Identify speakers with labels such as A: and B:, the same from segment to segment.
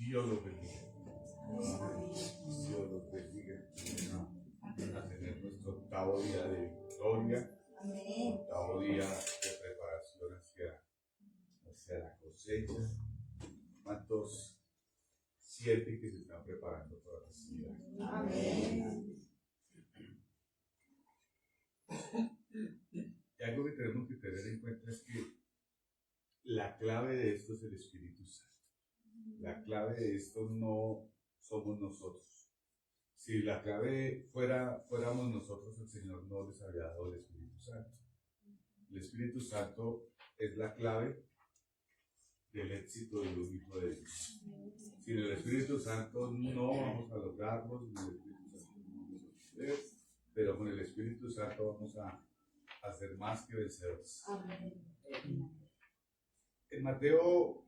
A: Dios los bendiga. Dios los bendiga. A tener nuestro octavo día de victoria, octavo día de preparación hacia la cosecha. ¿Cuántos sienten que se están preparando para recibir? Amén. Y algo que tenemos que tener en cuenta es que la clave de esto es el Espíritu Santo. La clave de esto no somos nosotros. Si la clave fuéramos nosotros, el Señor no les habría dado el Espíritu Santo. El Espíritu Santo es la clave del éxito del Hijo de Dios. Sin el Espíritu Santo no vamos a lograrlo, sin el Espíritu Santo no vamos a poder, pero con el Espíritu Santo vamos a ser más que vencedores. En Mateo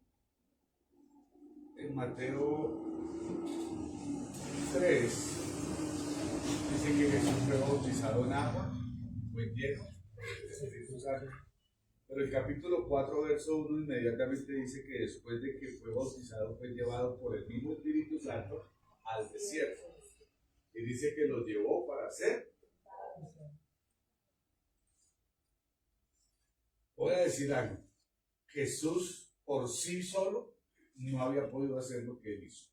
A: 3 dice que Jesús fue bautizado en agua, fue lleno del Espíritu Santo. Pero el capítulo 4, verso 1 inmediatamente dice que después de que fue bautizado fue llevado por el mismo Espíritu Santo al desierto. Y dice que lo llevó para hacer. Voy a decir algo. Jesús por sí solo no había podido hacer lo que él hizo.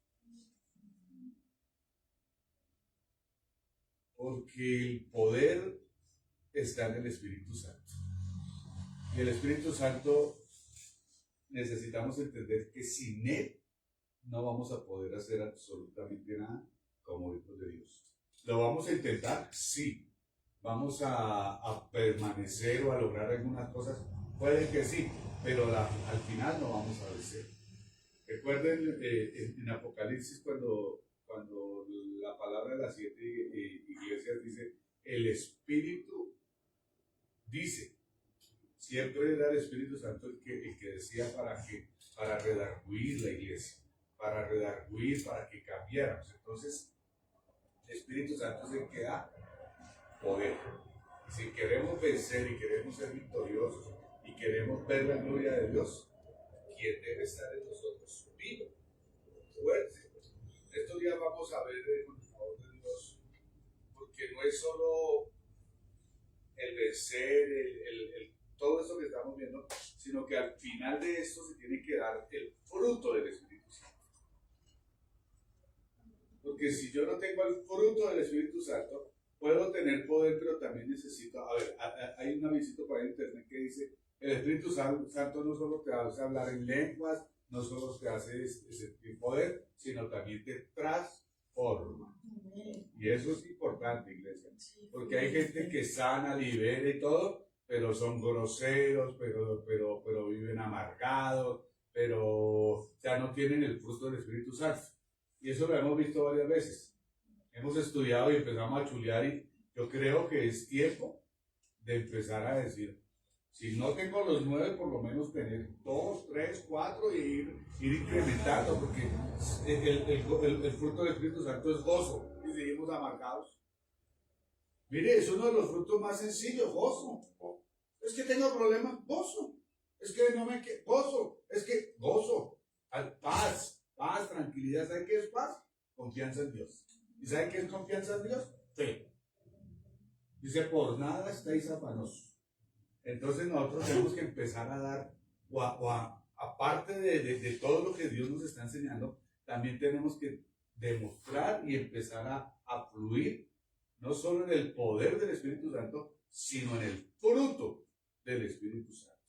A: Porque el poder está en el Espíritu Santo. Y el Espíritu Santo necesitamos entender que sin él no vamos a poder hacer absolutamente nada como hijos de Dios. ¿Lo vamos a intentar? Sí. ¿Vamos a permanecer o a lograr algunas cosas? Puede que sí, pero al final no vamos a vencer. Recuerden en Apocalipsis cuando la palabra de las 7 iglesias dice, el Espíritu dice, siempre era el Espíritu Santo el que decía para redarguir la iglesia, para redarguir, para que cambiáramos. Entonces, el Espíritu Santo es el que da poder. Y si queremos vencer y queremos ser victoriosos y queremos ver la gloria de Dios, ¿quién debe estar en nosotros? Vivo, fuerte. Estos días vamos a ver con el favor de Dios, porque no es solo el vencer, todo eso que estamos viendo, sino que al final de esto se tiene que dar el fruto del Espíritu Santo. Porque si yo no tengo el fruto del Espíritu Santo, puedo tener poder, pero también necesito, hay un avisito por ahí en internet que dice, el Espíritu Santo no solo te hace hablar en lenguas, no solo te hace sentir poder, sino también te transforma. Y eso es importante, iglesia, porque hay gente que sana, libera y todo, pero son groseros, pero viven amargados, pero ya no tienen el fruto del Espíritu Santo. Y eso lo hemos visto varias veces. Hemos estudiado y empezamos a chulear y yo creo que es tiempo de empezar a decir, si no tengo los 9, por lo menos tener 2, 3, 4 y ir incrementando, porque el fruto del Espíritu Santo es gozo y seguimos amargados. Mire, es uno de los frutos más sencillos, gozo. Es que tengo problemas, gozo. Es que no me gozo. Es que gozo. Paz, tranquilidad. ¿Sabe qué es paz? Confianza en Dios. ¿Y sabe qué es confianza en Dios? Fe. Dice, por nada estáis afanosos. Entonces nosotros tenemos que empezar a dar, aparte de todo lo que Dios nos está enseñando, también tenemos que demostrar y empezar a fluir, no solo en el poder del Espíritu Santo, sino en el fruto del Espíritu Santo.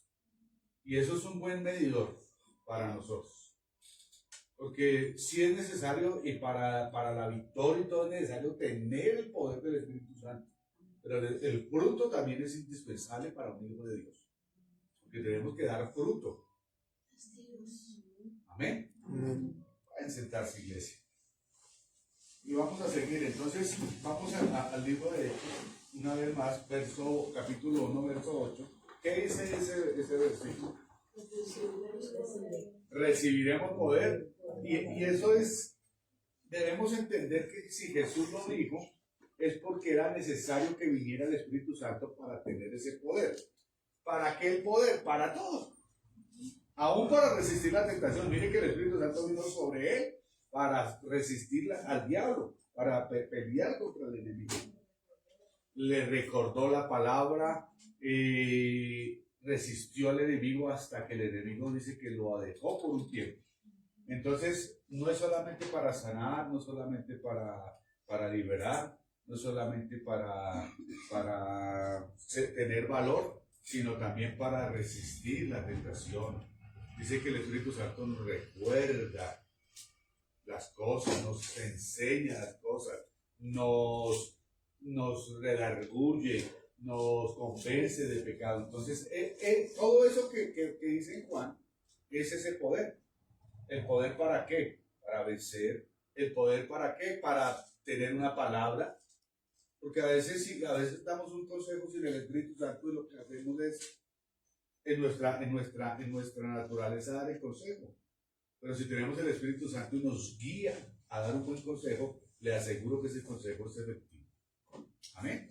A: Y eso es un buen medidor para nosotros. Porque sí es necesario, y para la victoria y todo es necesario tener el poder del Espíritu Santo. Pero el fruto también es indispensable para un hijo de Dios. Porque tenemos que dar fruto. Amén. Pueden sentarse, iglesia. Y vamos a seguir. Entonces, vamos al libro de Hechos, una vez más, capítulo 1, verso 8. ¿Qué dice ese versículo? Recibiremos poder. Y eso es, debemos entender que si Jesús lo dijo, es porque era necesario que viniera el Espíritu Santo para tener ese poder. ¿Para qué el poder? Para todos. Aún para resistir la tentación. Mire que el Espíritu Santo vino sobre él para resistir al diablo, para pelear contra el enemigo. Le recordó la palabra, resistió al enemigo hasta que el enemigo dice que lo dejó por un tiempo. Entonces, no es solamente para sanar, no es solamente para liberar, no es solamente para tener valor, sino también para resistir la tentación. Dice que el Espíritu Santo nos recuerda las cosas, nos enseña las cosas, nos redarguye, nos convence de pecado. Entonces, todo eso que dice en Juan es ese poder. ¿El poder para qué? Para vencer. ¿El poder para qué? Para tener una palabra. Porque a veces damos un consejo sin el Espíritu Santo y lo que hacemos es en nuestra naturaleza dar el consejo. Pero si tenemos el Espíritu Santo y nos guía a dar un buen consejo, le aseguro que ese consejo es efectivo. Amén.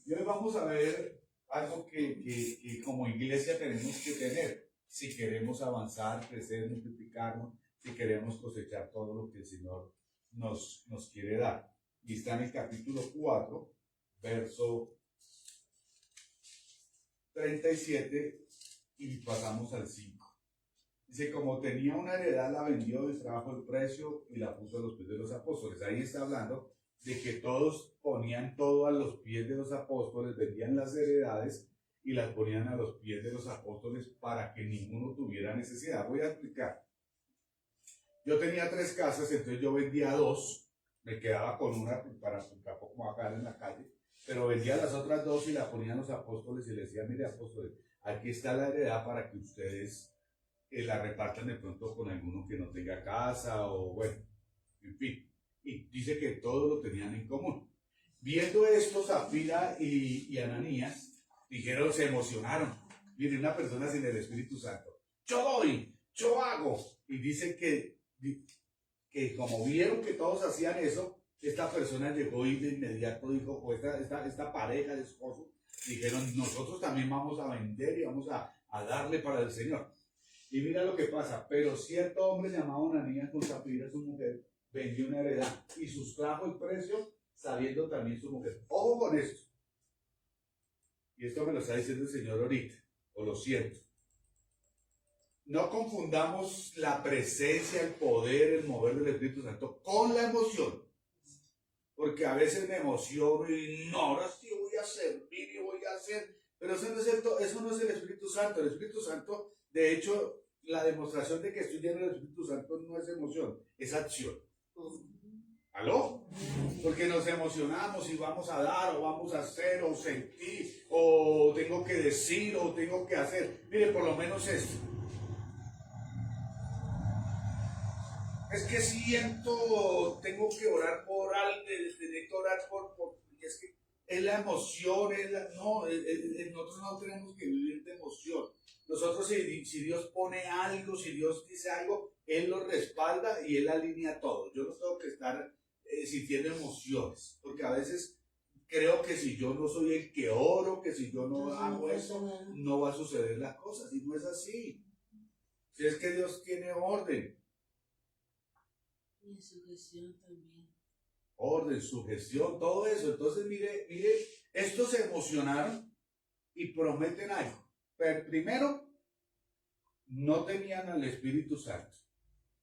A: Y hoy vamos a ver algo que como iglesia tenemos que tener si queremos avanzar, crecer, multiplicarnos, si queremos cosechar todo lo que el Señor nos quiere dar. Y está en el capítulo 4, verso 37, y pasamos al 5. Dice, como tenía una heredad, la vendió y trajo el precio y la puso a los pies de los apóstoles. Ahí está hablando de que todos ponían todo a los pies de los apóstoles, vendían las heredades y las ponían a los pies de los apóstoles para que ninguno tuviera necesidad. Voy a explicar. Yo tenía 3 casas, entonces yo vendía 2, me quedaba con una para tampoco bajar en la calle, pero vendía las otras 2 y las ponían los apóstoles y les decía, mire apóstoles, aquí está la heredad para que ustedes la repartan de pronto con alguno que no tenga casa o bueno, en fin. Y dice que todos lo tenían en común. Viendo esto, Zafira y Ananías dijeron, se emocionaron. Mire, una persona sin el Espíritu Santo. Yo doy, yo hago. Y dice que como vieron que todos hacían eso, esta persona llegó y de inmediato dijo, o esta pareja de esposos, dijeron, nosotros también vamos a vender y vamos a darle para el Señor. Y mira lo que pasa, pero cierto hombre llamado Ananías con Zafira, su mujer, vendió una heredad y sustrajo el precio, sabiendo también su mujer. Ojo con esto. Y esto me lo está diciendo el Señor ahorita, o lo siento. No confundamos la presencia, el poder, el mover del Espíritu Santo con la emoción. Porque a veces me emociono y no, ahora sí voy a servir y voy a hacer. Pero eso no es cierto, eso no es el Espíritu Santo. El Espíritu Santo, de hecho, la demostración de que estoy lleno del Espíritu Santo no es emoción, es acción. ¿Aló? Porque nos emocionamos y vamos a dar o vamos a hacer o sentir o tengo que decir o tengo que hacer. Mire, por lo menos esto. Es que siento, tengo que orar por alguien, tengo que orar y es que es la emoción, nosotros no tenemos que vivir de emoción. Nosotros si Dios pone algo, si Dios dice algo, Él lo respalda y Él alinea todo. Yo no tengo que estar sintiendo emociones, porque a veces creo que si yo no soy el que oro, que si yo no hago eso, no va a suceder las cosas, y no es así. Si es que Dios tiene orden.
B: Y sugestión también.
A: Orden, sugestión, todo eso. Entonces, mire, estos se emocionaron y prometen algo. Pero primero, no tenían al Espíritu Santo,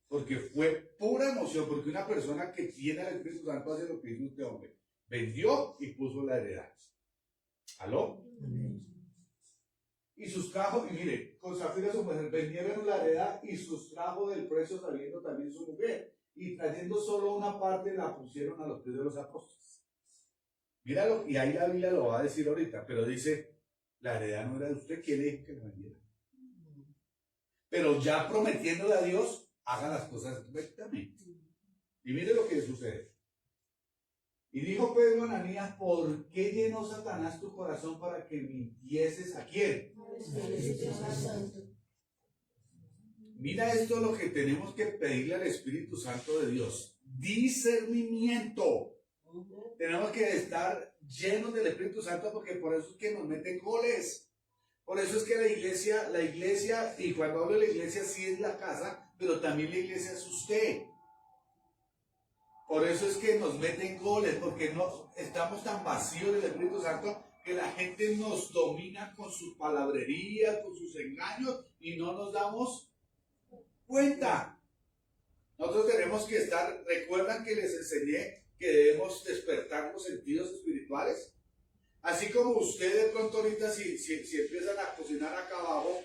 A: porque fue pura emoción, porque una persona que tiene al Espíritu Santo hace lo que hizo este hombre. Vendió y puso la heredad. ¿Aló? Y sustrajo, y mire, con Zafira su mujer, vendieron la heredad y sustrajo del precio sabiendo también su mujer. Y trayendo solo una parte la pusieron a los pies de los apóstoles. Míralo, y ahí la Biblia lo va a decir ahorita, pero dice, la heredad no era de usted, ¿quién le dijo que la vendiera? Pero ya prometiéndole a Dios, haga las cosas correctamente. Y mire lo que sucede. Y dijo Pedro a Ananías, ¿por qué llenó Satanás tu corazón para que mintieses a quién? Mira esto lo que tenemos que pedirle al Espíritu Santo de Dios. Discernimiento. Tenemos que estar llenos del Espíritu Santo porque por eso es que nos meten goles. Por eso es que la iglesia, y cuando hablo de la iglesia sí es la casa, pero también la iglesia es usted. Por eso es que nos meten goles, porque no estamos tan vacíos del Espíritu Santo que la gente nos domina con su palabrería, con sus engaños, y no nos damos cuenta. Nosotros tenemos que estar, ¿recuerdan que les enseñé que debemos despertar los sentidos espirituales? Así como ustedes de pronto ahorita si empiezan a cocinar acá abajo,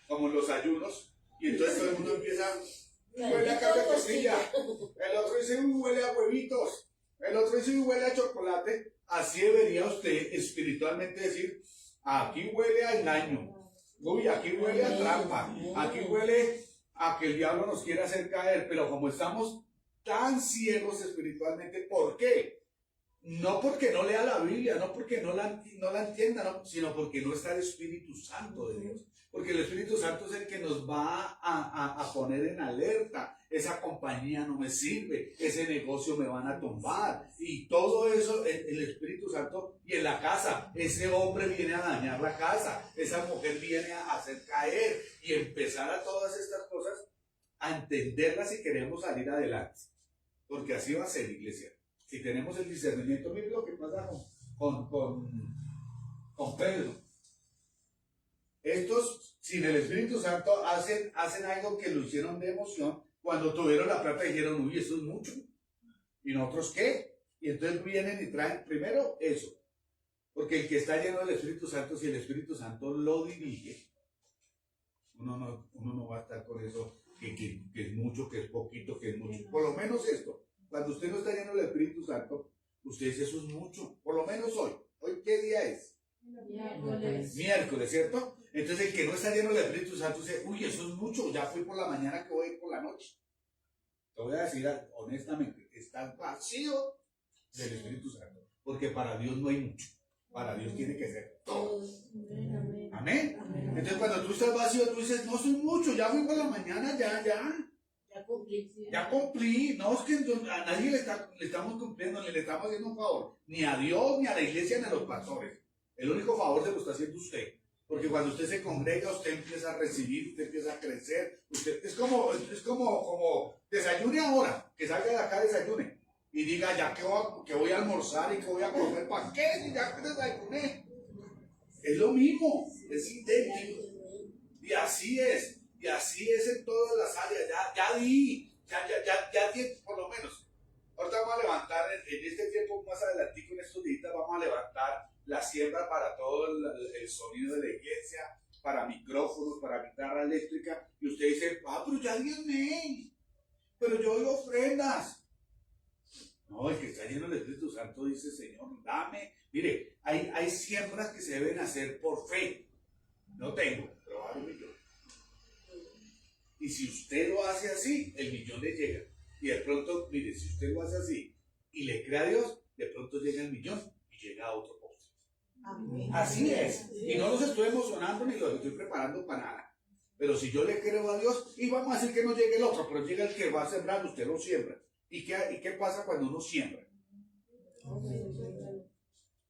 A: como en los ayunos, y entonces todo el mundo empieza, huele a carne de costilla, el otro dice, huele a huevitos, el otro dice, huele a chocolate. Así debería usted espiritualmente decir, aquí huele a engaño, uy, aquí huele a trampa, aquí huele a que el diablo nos quiere hacer caer. Pero como estamos tan ciegos espiritualmente, ¿por qué? No porque no lea la Biblia, no porque no la entienda, no, sino porque no está el Espíritu Santo de Dios. Porque el Espíritu Santo es el que nos va a poner en alerta. Esa compañía no me sirve, ese negocio me van a tumbar. Y todo eso, el Espíritu Santo, y en la casa, ese hombre viene a dañar la casa, esa mujer viene a hacer caer, y empezar a todas estas cosas, a entenderlas si queremos salir adelante. Porque así va a ser, iglesia. Si tenemos el discernimiento, miren lo que pasa con Pedro. Estos, sin el Espíritu Santo, hacen algo que lo hicieron de emoción. Cuando tuvieron la plata dijeron, uy, eso es mucho. ¿Y nosotros qué? Y entonces vienen y traen primero eso. Porque el que está lleno del Espíritu Santo, si el Espíritu Santo lo dirige, uno no va a estar con eso, que es mucho, que es poquito, que es mucho. Por lo menos esto. Cuando usted no está lleno del Espíritu Santo, usted dice, eso es mucho. Por lo menos hoy. ¿Hoy qué día es? Miércoles, ¿cierto? Entonces el que no está lleno del Espíritu Santo dice, uy, eso es mucho, ya fui por la mañana, que voy a ir por la noche. Te voy a decir honestamente, estás vacío del Espíritu Santo, porque para Dios no hay mucho, para Dios tiene que ser todo. Amén. Entonces cuando tú estás vacío, tú dices, no soy mucho, ya fui por la mañana, ya cumplí. No, es que a nadie le estamos cumpliendo, ni le estamos haciendo un favor, ni a Dios, ni a la iglesia, ni a los pastores. El único favor se lo está haciendo usted. Porque cuando usted se congrega, usted empieza a recibir, usted empieza a crecer. Usted, es como desayune ahora, que salga de acá, desayune. Y diga, ya que voy a almorzar y que voy a comer, ¿para qué? Si ya que desayuné. Es lo mismo, es idéntico. Y así es en todas las áreas. Ya di, por lo menos. Ahorita vamos a levantar, en este tiempo más adelantico, en estos días, vamos a levantar la siembra para todo el sonido de la iglesia, para micrófonos, para guitarra eléctrica. Y usted dice, pero ya díganme, pero yo doy ofrendas. No, el que está lleno del Espíritu Santo dice, Señor, dame. Mire, hay siembras que se deben hacer por fe. No tengo, pero va a haber un millón. Y si usted lo hace así, el millón le llega. Y de pronto, mire, si usted lo hace así y le cree a Dios, de pronto llega el millón y llega a otro postre. Amén. Así es. Y no los estoy emocionando ni los estoy preparando para nada. Pero si yo le creo a Dios, y vamos a decir que no llegue el otro, pero llega el que va a sembrar, usted lo siembra. ¿Y qué pasa cuando uno siembra?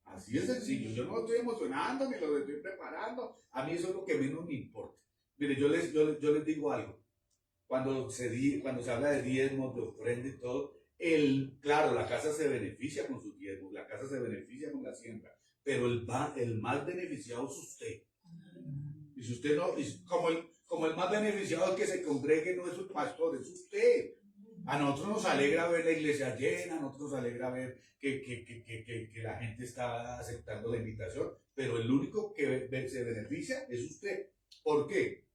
A: Así es sencillo. Yo no lo estoy emocionando ni lo estoy preparando. A mí eso es lo que menos me importa. Mire, yo les digo algo. Cuando se habla de diezmos, de ofrenda y todo, claro, la casa se beneficia con sus diezmos, la casa se beneficia con la siembra, pero el más beneficiado es usted. Y si usted no, como el más beneficiado es que se congregue, no es su pastor, es usted. A nosotros nos alegra ver la iglesia llena, a nosotros nos alegra ver que la gente está aceptando la invitación, pero el único que se beneficia es usted. ¿Por qué?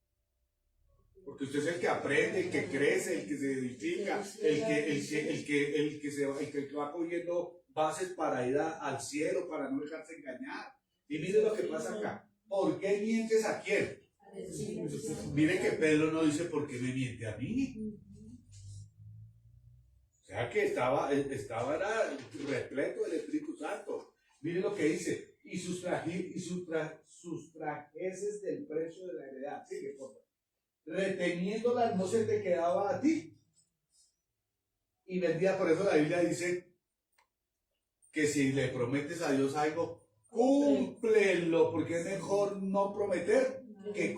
A: Porque usted es el que aprende, el que crece, el que se edifica, el que va cogiendo bases para ir al cielo, para no dejarse engañar. Y mire lo que pasa acá. ¿Por qué mientes a quién? Mire que Pedro no dice por qué me miente a mí. O sea que estaba repleto del Espíritu Santo. Mire lo que dice. Y sustrajeces del precio de la heredad. Sigue, por favor. Reteniéndolas no se te quedaba a ti. Y vendía, por eso la Biblia dice que si le prometes a Dios algo, cúmplelo, porque es mejor no prometer que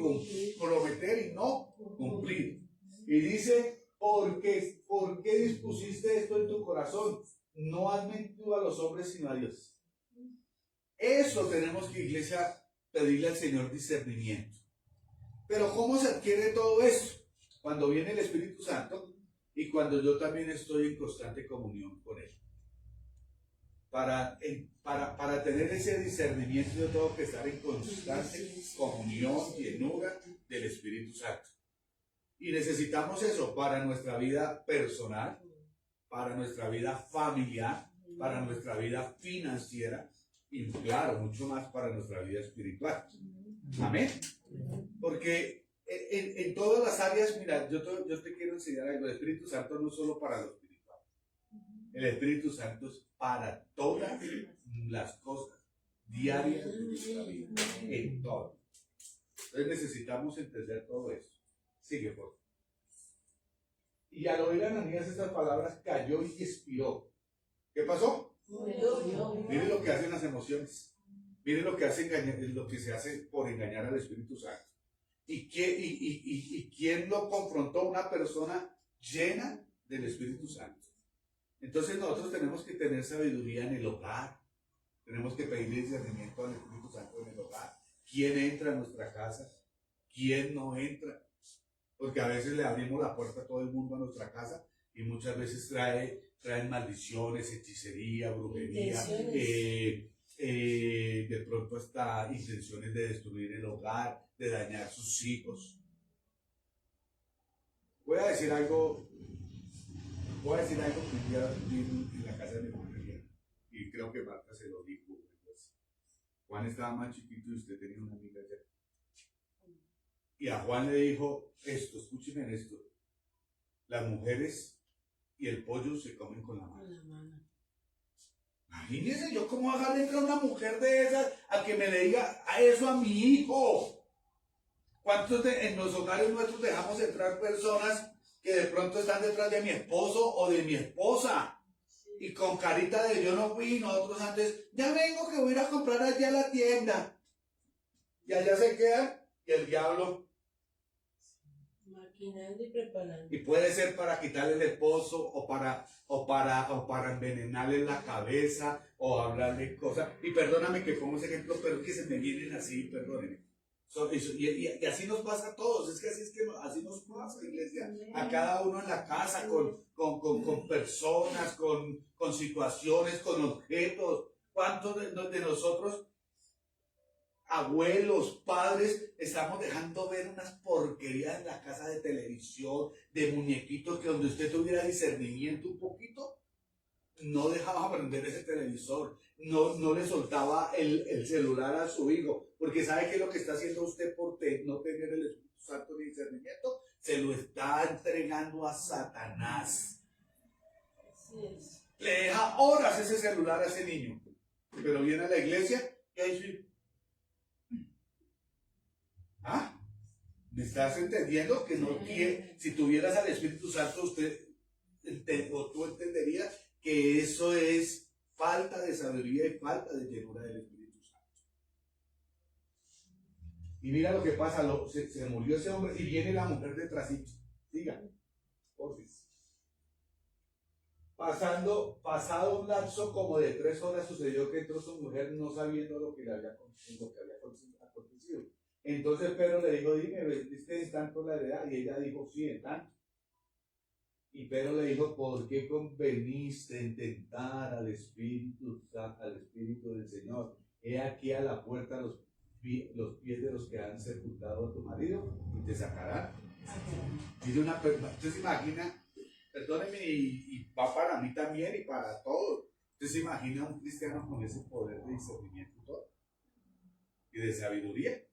A: prometer y no cumplir. Y dice, ¿por qué dispusiste esto en tu corazón? No has mentido a los hombres sino a Dios. Eso tenemos que, iglesia, pedirle al Señor discernimiento. Pero ¿cómo se adquiere todo esto? Cuando viene el Espíritu Santo y cuando yo también estoy en constante comunión con Él. Para tener ese discernimiento yo tengo que estar en constante comunión, llenura del Espíritu Santo. Y necesitamos eso para nuestra vida personal, para nuestra vida familiar, para nuestra vida financiera y claro, mucho más para nuestra vida espiritual. Amén. Porque en todas las áreas, mira, yo te quiero enseñar algo. El Espíritu Santo no es solo para lo espiritual. El Espíritu Santo es para todas las cosas diarias de nuestra vida. En todo. Entonces necesitamos entender todo eso. Sigue, por favor. Y al oír a Ananías estas palabras, cayó y expiró. ¿Qué pasó? Miren lo que hacen las emociones. Miren lo que se hace por engañar al Espíritu Santo. ¿Y quién lo confrontó? Una persona llena del Espíritu Santo. Entonces nosotros tenemos que tener sabiduría en el hogar. Tenemos que pedirle discernimiento al Espíritu Santo en el hogar. ¿Quién entra a nuestra casa? ¿Quién no entra? Porque a veces le abrimos la puerta a todo el mundo a nuestra casa y muchas veces traen maldiciones, hechicería, brujería, de pronto hasta intenciones de destruir el hogar, de dañar sus hijos. Voy a decir algo que un día vi en la casa de mi mujer y creo que Marta se lo dijo. Juan estaba más chiquito y usted tenía una amiga allá. Y a Juan le dijo esto, escúcheme esto, las mujeres y el pollo se comen con la mano. Imagínense yo cómo voy a dejarle entrar a una mujer de esas a que me le diga a eso a mi hijo. ¿Cuántos en los hogares nuestros dejamos entrar personas que de pronto están detrás de mi esposo o de mi esposa? Y con carita de yo no fui, nosotros antes, ya vengo que voy a ir a comprar allá a la tienda. Y allá se quedan y el diablo
B: maquinando y preparando.
A: Y puede ser para quitarle el esposo o para envenenarle la cabeza o hablarle cosas. Y perdóname que pongo ese ejemplo, pero es que se me vienen así, perdónenme. Y así nos pasa a todos, así nos pasa, iglesia, a cada uno en la casa, con personas, con situaciones, con objetos. ¿Cuántos de nosotros, abuelos, padres, estamos dejando ver unas porquerías en la casa de televisión, de muñequitos, que donde usted tuviera discernimiento un poquito, no dejaba prender ese televisor, no le soltaba el celular a su hijo, porque ¿sabe qué es lo que está haciendo usted por no tener el Espíritu Santo ni discernimiento? Se lo está entregando a Satanás. Le deja horas ese celular a ese niño, pero viene a la iglesia y ahí ¿me estás entendiendo? Que no tiene, si tuvieras al Espíritu Santo, tú entenderías que eso es falta de sabiduría y falta de llenura del Espíritu Santo. Y mira lo que pasa, se murió ese hombre y viene la mujer detrás y diga, porfis. Pasado un lapso como de 3 horas sucedió que entró su mujer no sabiendo lo que había acontecido. Entonces Pedro le dijo, dime, ¿vendiste en tanto la heredad? Y ella dijo, sí, en tanto. Y Pedro le dijo, ¿por qué conveniste en tentar al Espíritu del Señor? He aquí a la puerta los pies de los que han sepultado a tu marido y te sacarán. Dice una persona, usted se imagina, perdóneme, y va para mí también y para todos. Usted se imagina a un cristiano con ese poder de discernimiento y todo, y de sabiduría.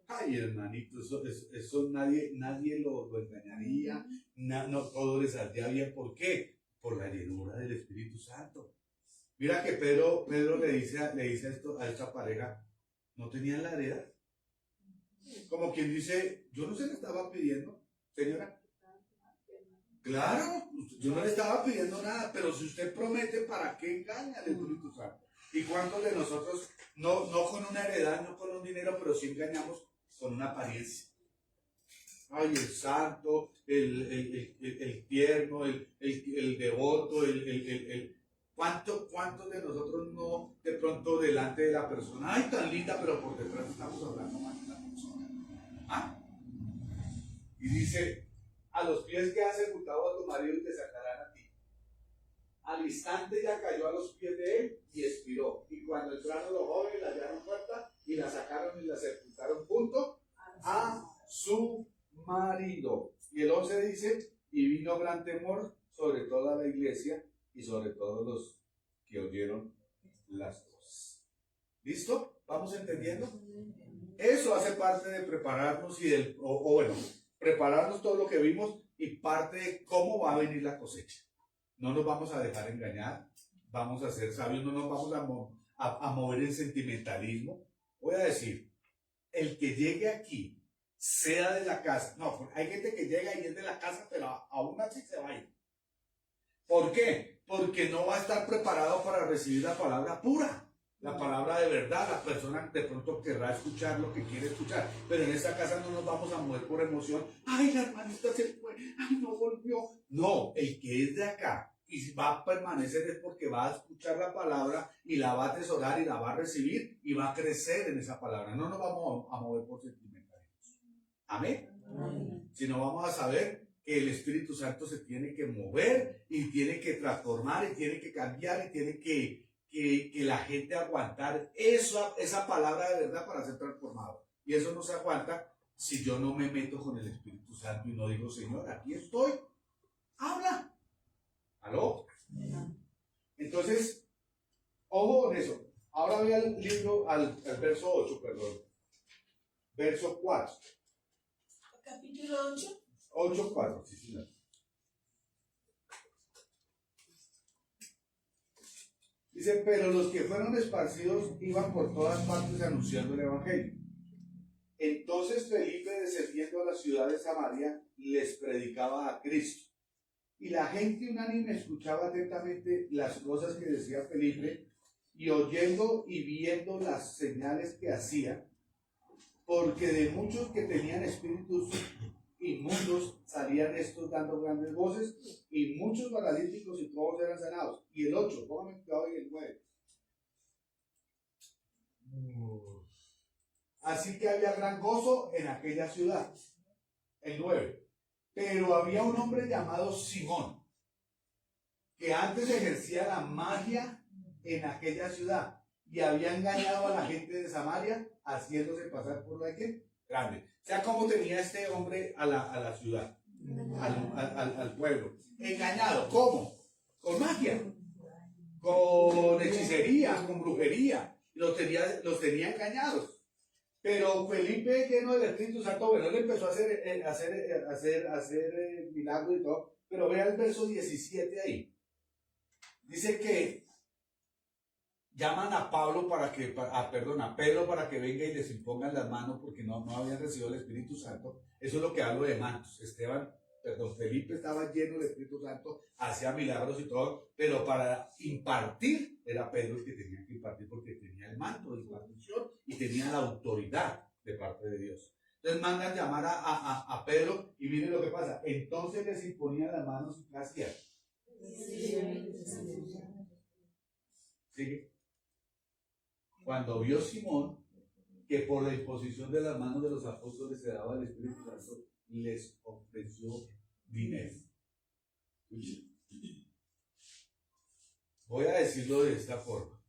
A: Ay, hermanito, eso nadie lo engañaría, no todo le saldría bien. ¿Por qué? Por la llenura del Espíritu Santo. Mira que Pedro le dice esto a esta pareja, no tenían la heredad. Como quien dice, yo no se le estaba pidiendo, señora. Claro, yo no le estaba pidiendo nada, pero si usted promete, ¿para qué engaña al Espíritu Santo? ¿Y cuántos de nosotros, no con una heredad, no con un dinero, pero sí engañamos con una apariencia? Ay, el santo, el tierno, el devoto, ¿Cuántos de nosotros no, de pronto delante de la persona, ay, tan linda, pero por detrás estamos hablando mal de la persona? ¿Ah? Y dice, a los pies que has sepultado a tu marido y te sacarán a ti. Al instante ya cayó a los pies de él y expiró. Y cuando entraron los jóvenes, la hallaron muerta y la sacaron y la sepultaron junto a su marido. Y el 11 dice, y vino gran temor sobre toda la iglesia y sobre todos los que oyeron las cosas. ¿Listo? ¿Vamos entendiendo? Eso hace parte de prepararnos y bueno, prepararnos todo lo que vimos y parte de cómo va a venir la cosecha. No nos vamos a dejar engañar, vamos a ser sabios, no nos vamos a mover en sentimentalismo. Voy a decir, el que llegue aquí, sea de la casa, no, hay gente que llega y es de la casa, pero aún así se va a ir. ¿Por qué? Porque no va a estar preparado para recibir la palabra pura, la palabra de verdad. La persona de pronto querrá escuchar lo que quiere escuchar, pero en esta casa no nos vamos a mover por emoción. Ay, la hermanita se fue, ay, no volvió. No, el que es de acá y va a permanecer es porque va a escuchar la palabra y la va a atesorar y la va a recibir y va a crecer en esa palabra. No nos vamos a mover por sentimentalismo. Amén. Sino vamos a saber que el Espíritu Santo se tiene que mover y tiene que transformar y tiene que cambiar y tiene que la gente aguantar esa palabra de verdad para ser transformado. Y eso no se aguanta si yo no me meto con el Espíritu Santo y no digo, Señor, aquí estoy, habla. ¿Aló? Entonces, ojo con eso. Ahora voy al libro, al verso 8, perdón. Verso 4.
B: Capítulo 8.
A: 8:4, sí, señor. Dice, pero los que fueron esparcidos iban por todas partes anunciando el evangelio. Entonces Felipe, descendiendo a la ciudad de Samaria, les predicaba a Cristo. Y la gente unánime escuchaba atentamente las cosas que decía Felipe, y oyendo y viendo las señales que hacía, porque de muchos que tenían espíritus inmundos salían estos dando grandes voces, y muchos paralíticos y todos eran sanados. Y el 8, póngame cuidado, y el 9. Así que había gran gozo en aquella ciudad. El 9. Pero había un hombre llamado Simón, que antes ejercía la magia en aquella ciudad, y había engañado a la gente de Samaria, haciéndose pasar por la que grande. O sea, cómo tenía este hombre a la ciudad, al pueblo. Engañado, ¿cómo? Con magia, con hechicería, con brujería. Los tenía engañados. Pero Felipe, lleno del Espíritu Santo, bueno, él empezó a hacer milagros y todo. Pero vea el verso 17 ahí. Dice que llaman a Pedro para que venga y les impongan las manos porque no habían recibido el Espíritu Santo. Eso es lo que hablo de mantos. Felipe estaba lleno del Espíritu Santo, hacía milagros y todo, pero para impartir era Pedro el que tenía que impartir porque tenía el manto de impartición y tenía la autoridad de parte de Dios. Entonces mandan llamar a Pedro y miren lo que pasa. Entonces les imponían las manos y ¿qué hacían? ¿Sigue? Cuando vio Simón que por la imposición de las manos de los apóstoles se daba el Espíritu Santo, les ofreció dinero. Voy a decirlo de esta forma.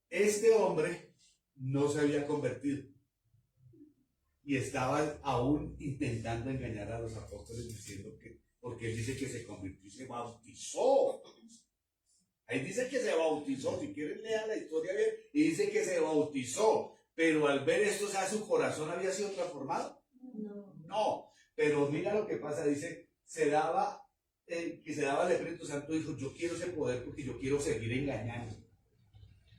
A: Este hombre no se había convertido y estaba aún intentando engañar a los apóstoles diciendo que, porque él dice que se convirtió y se bautizó. Ahí dice que se bautizó, si quieren lean la historia bien, y dice que se bautizó, pero al ver esto, o sea, su corazón había sido transformado. No, pero mira lo que pasa, dice, que se daba el Espíritu Santo, dijo, yo quiero ese poder porque yo quiero seguir engañando.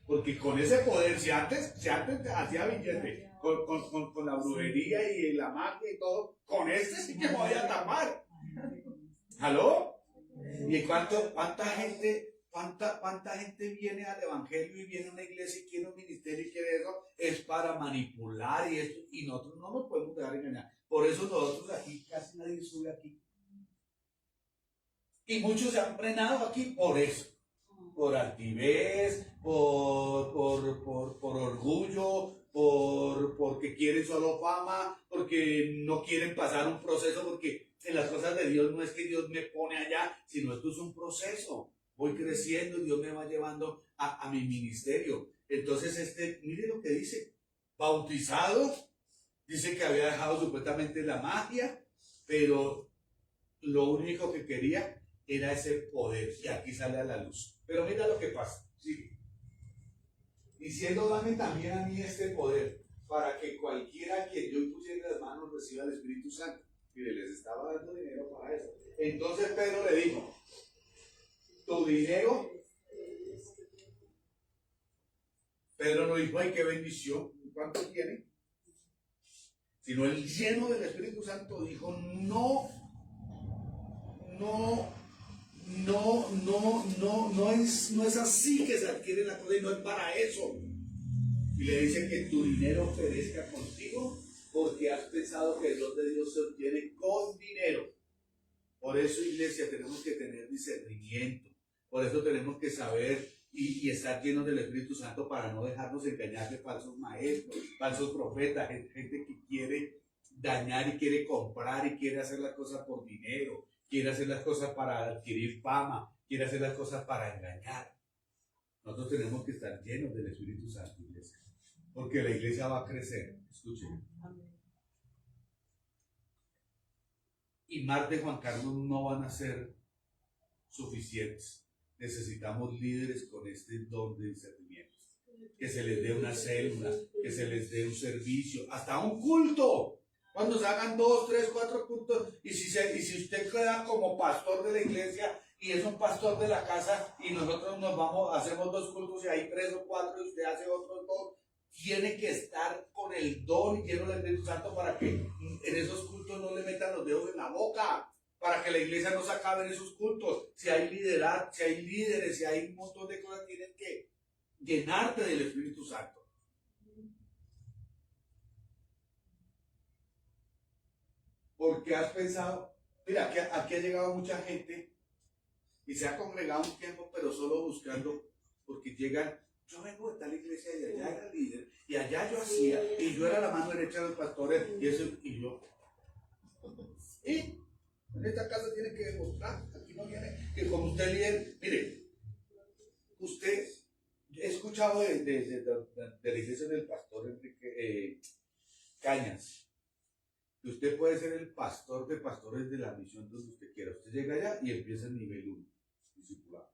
A: Porque con ese poder, si antes hacía billete, con la brujería y la magia y todo, con este sí que me voy a tapar. ¿Aló? ¿Y cuánta gente ¿Cuánta gente viene al evangelio y viene a una iglesia y quiere un ministerio y quiere eso? Es para manipular y esto, y nosotros no nos podemos dejar engañar. Por eso nosotros aquí casi nadie sube aquí. Y muchos se han frenado aquí por eso. Por altivez, por orgullo, porque quieren solo fama, porque no quieren pasar un proceso, porque en las cosas de Dios no es que Dios me pone allá, sino esto es un proceso. Voy creciendo, Dios me va llevando a mi ministerio. Entonces, mire lo que dice, bautizado, dice que había dejado supuestamente la magia, pero lo único que quería era ese poder, y aquí sale a la luz. Pero mira lo que pasa, sigue. Diciendo, dame también a mí este poder, para que cualquiera a quien yo impusiera las manos reciba el Espíritu Santo. Mire, les estaba dando dinero para eso. Entonces Pedro le dijo, tu dinero. Pedro no dijo, ay, qué bendición, ¿cuánto tiene? Sino el lleno del Espíritu Santo dijo, no es así que se adquiere la cosa y no es para eso. Y le dice que tu dinero perezca contigo porque has pensado que el don de Dios se obtiene con dinero. Por eso, iglesia, tenemos que tener discernimiento. Por eso tenemos que saber y estar llenos del Espíritu Santo para no dejarnos engañar de falsos maestros, falsos profetas, gente que quiere dañar y quiere comprar y quiere hacer las cosas por dinero, quiere hacer las cosas para adquirir fama, quiere hacer las cosas para engañar. Nosotros tenemos que estar llenos del Espíritu Santo, iglesia, porque la iglesia va a crecer. Escuchen. Y Marta y Juan Carlos no van a ser suficientes. Necesitamos líderes con este don de discernimiento. Que se les dé una célula, que se les dé un servicio, hasta un culto. Cuando se hagan 2, 3, 4 cultos, y si usted queda como pastor de la iglesia y es un pastor de la casa y nosotros nos vamos, hacemos 2 cultos y hay 3 o 4 y usted hace otros 2, tiene que estar con el don y lleno del Espíritu Santo para que en esos cultos no le metan los dedos en la boca, para que la iglesia no se acabe en esos cultos. Si hay liderazgo, si hay líderes, si hay un montón de cosas, tienes que llenarte del Espíritu Santo. Porque has pensado, mira, aquí ha llegado mucha gente y se ha congregado un tiempo, pero solo buscando, porque llegan, yo vengo de tal iglesia y allá era líder, y allá yo hacía, y yo era la mano derecha de los pastores, y eso, y yo. Y en esta casa tiene que demostrar, aquí no viene, que como usted líder, mire, usted, he escuchado de la iglesia del pastor Enrique Cañas, que usted puede ser el pastor de pastores de la misión donde usted quiera. Usted llega allá y empieza el nivel 1, discipulado.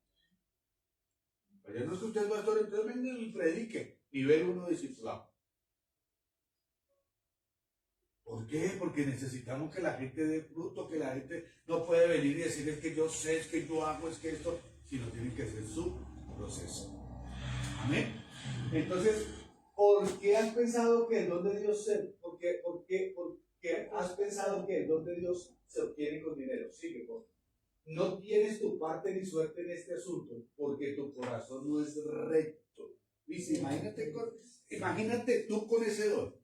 A: Allá no es que usted es pastor, entonces venga y predique, nivel 1, discipulado. ¿Por qué? Porque necesitamos que la gente dé fruto, que la gente no puede venir y decir es que yo sé, es que yo hago, es que esto, sino tiene que ser su proceso. Amén. Entonces, ¿por qué has pensado que el don de Dios se... ¿Por qué has pensado que el don de Dios se obtiene con dinero? Sigue, por favor. No tienes tu parte ni suerte en este asunto, porque tu corazón no es recto. Dice, imagínate tú con ese don,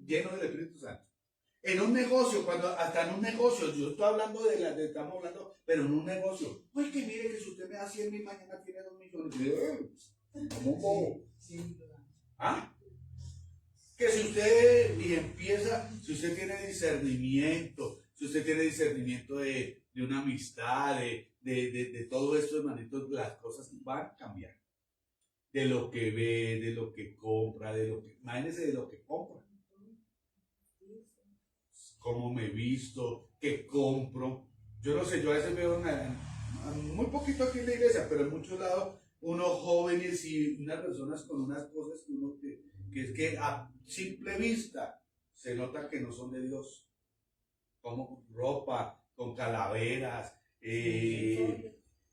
A: lleno del Espíritu Santo. En un negocio, hasta en un negocio, yo estoy hablando estamos hablando, pero en un negocio, pues que mire que si usted me da 100 mil, mañana tiene 2 millones. Como un bobo. ¿Ah? Que si usted si usted tiene discernimiento, de una amistad, de todo esto, hermanitos, las cosas van a cambiar. De lo que ve, de lo que compra, imagínense de lo que compra. Cómo me visto, qué compro. Yo no sé, yo a veces veo muy poquito aquí en la iglesia, pero en muchos lados, unos jóvenes y unas personas con unas cosas que es que a simple vista se nota que no son de Dios. Como ropa, con calaveras,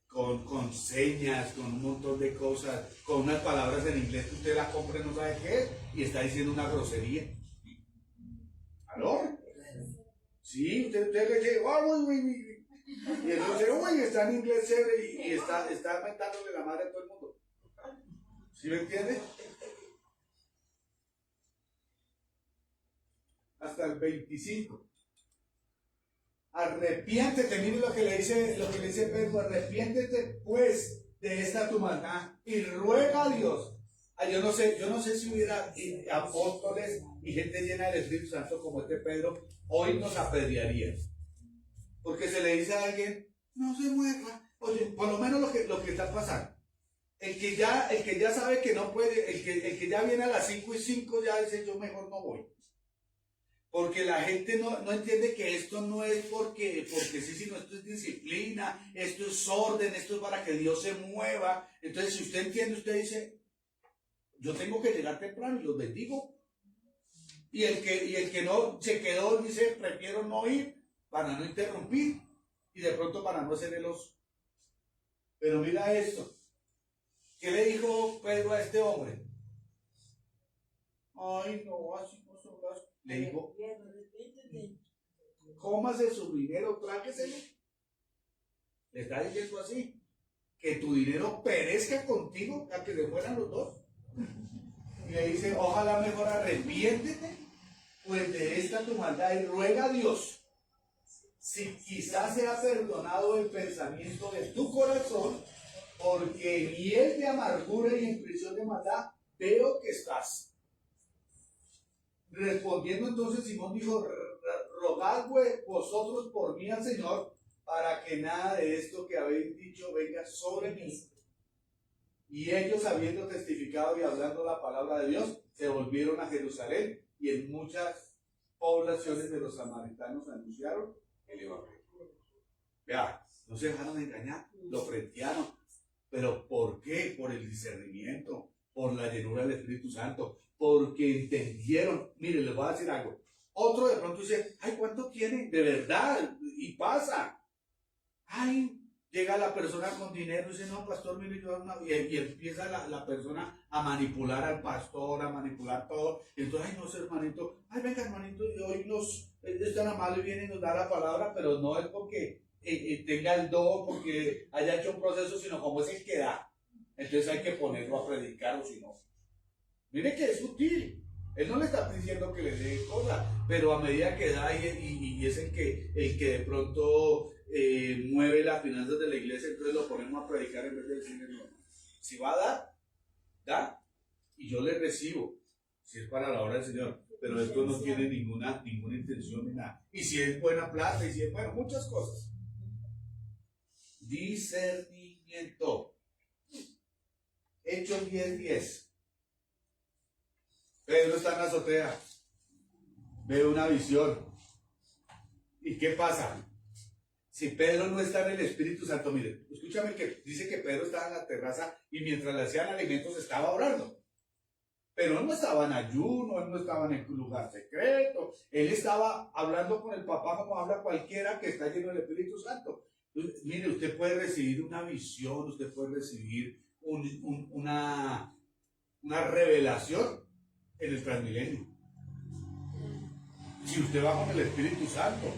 A: con señas, con un montón de cosas, con unas palabras en inglés que usted la compra y no sabe qué es, y está diciendo una grosería. ¿Aló? Sí, usted le dice, y entonces, y está en inglés chévere y está mentándole la madre a todo el mundo. ¿Sí me entiende? Hasta el 25. Arrepiéntete, mire lo que le dice Pedro, arrepiéntete pues de esta tu maldad y ruega a Dios. Yo no sé si hubiera apóstoles y gente llena del Espíritu Santo como este Pedro, hoy nos apedrearía. Porque se le dice a alguien, no se mueva. Oye, por lo menos lo que está pasando. El que ya sabe que no puede, el que ya viene a las 5:05 ya dice, yo mejor no voy. Porque la gente no entiende que esto no es porque sí, sino esto es disciplina, esto es orden, esto es para que Dios se mueva. Entonces, si usted entiende, usted dice, yo tengo que llegar temprano y los bendigo. Y el que no se quedó dice, prefiero no ir para no interrumpir y de pronto para no ser el oso. Pero mira esto. ¿Qué le dijo Pedro a este hombre? Ay, no, así no son las... Le dijo, cómase su dinero, tráqueselo. Le está diciendo así, que tu dinero perezca contigo, a que se fueran los dos. Y le dice, ojalá mejor arrepiéntete, pues de esta tu maldad y ruega a Dios, si quizás sea perdonado el pensamiento de tu corazón, porque en hiel de amargura y en prisión de maldad veo que estás. Respondiendo entonces Simón dijo, rogad vosotros por mí al Señor, para que nada de esto que habéis dicho venga sobre mí. Y ellos, habiendo testificado y hablando la palabra de Dios, se volvieron a Jerusalén, y en muchas poblaciones de los samaritanos anunciaron el evangelio. Vea, no se dejaron engañar, lo frentearon. ¿Pero por qué? Por el discernimiento, por la llenura del Espíritu Santo, porque entendieron. Mire, les voy a decir algo. Otro de pronto dice, ay, ¿cuánto tiene? De verdad, y pasa. Ay, llega la persona con dinero y dice, no, pastor, mire, yo y empieza la persona a manipular al pastor, a manipular todo. Y entonces, ay, no sé, hermanito, ay, venga, hermanito, y hoy es tan amable y viene y nos da la palabra, pero no es porque tenga el don, porque haya hecho un proceso, sino como es el que da. Entonces hay que ponerlo a predicar, o si no. Mire que es sutil. Él no le está diciendo que le dé cosas, pero a medida que da y es el que de pronto mueve las finanzas de la iglesia, entonces lo ponemos a predicar en vez de decirle no. Si va a dar, da, y yo le recibo, si es para la obra del Señor, pero esto no tiene ninguna intención ni nada. Y si es buena plata, y si es, bueno, muchas cosas. Discernimiento. Hechos 10:10. Pedro está en la azotea, ve una visión. ¿Y qué pasa? Si Pedro no está en el Espíritu Santo, mire, escúchame que dice que Pedro estaba en la terraza y mientras le hacían alimentos estaba orando. Pero él no estaba en ayuno, él no estaba en un lugar secreto, él estaba hablando con el papá como habla cualquiera que está lleno del Espíritu Santo. Entonces, mire, usted puede recibir una visión, usted puede recibir una revelación en el Transmilenio. Si usted va con el Espíritu Santo.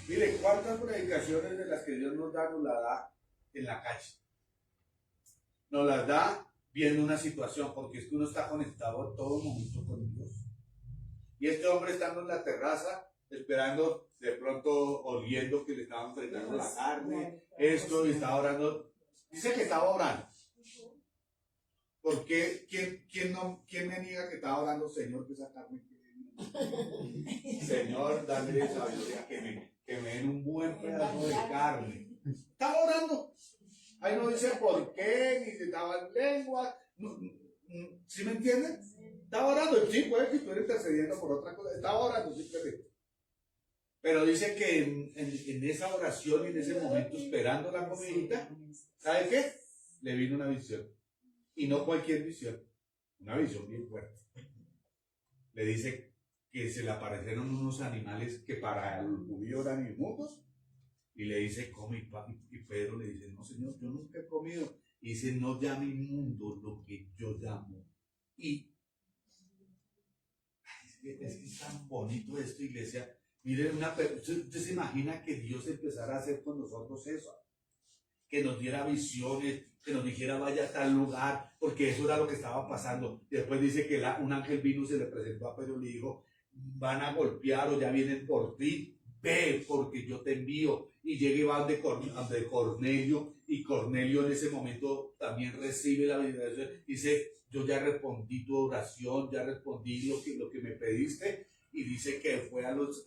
A: Mire, ¿cuántas predicaciones de las que Dios nos da en la calle? Nos las da viendo una situación, porque es que uno está conectado a todo momento con Dios. Y este hombre estando en la terraza, esperando, de pronto oliendo que le estaban fregando la carne, esto, y estaba orando. Dice que estaba orando. ¿Por qué? ¿Quién me niega que estaba orando, Señor, que esa carne quede? Señor, dale sabiduría que me den un buen pedazo de carne. Estaba orando. Ahí no dice por qué, ni si estaba en lengua. ¿Sí me entienden? Estaba orando. Sí, puede que estuviera intercediendo por otra cosa. Estaba orando simplemente. Pero dice que en esa oración y en ese momento, esperando la comidita, ¿sabe qué? Le vino una visión. Y no cualquier visión. Una visión bien fuerte. Le dice que se le aparecieron unos animales que para el judío eran inmundos. Y le dice, come, y Pedro le dice, no, Señor, yo nunca he comido. Y dice, no llame inmundo lo que yo llamo. Y es que es tan bonito esto, iglesia. Miren, usted se imagina que Dios empezara a hacer con nosotros eso, que nos diera visiones, que nos dijera vaya a tal lugar, porque eso era lo que estaba pasando. Después dice que un ángel vino y se le presentó a Pedro y le dijo, van a golpear o ya vienen por ti, ve porque yo te envío. Y llega y va de Cornelio, y Cornelio en ese momento también recibe la bendición. Dice, yo ya respondí tu oración, ya respondí lo que me pediste, y dice que fue a los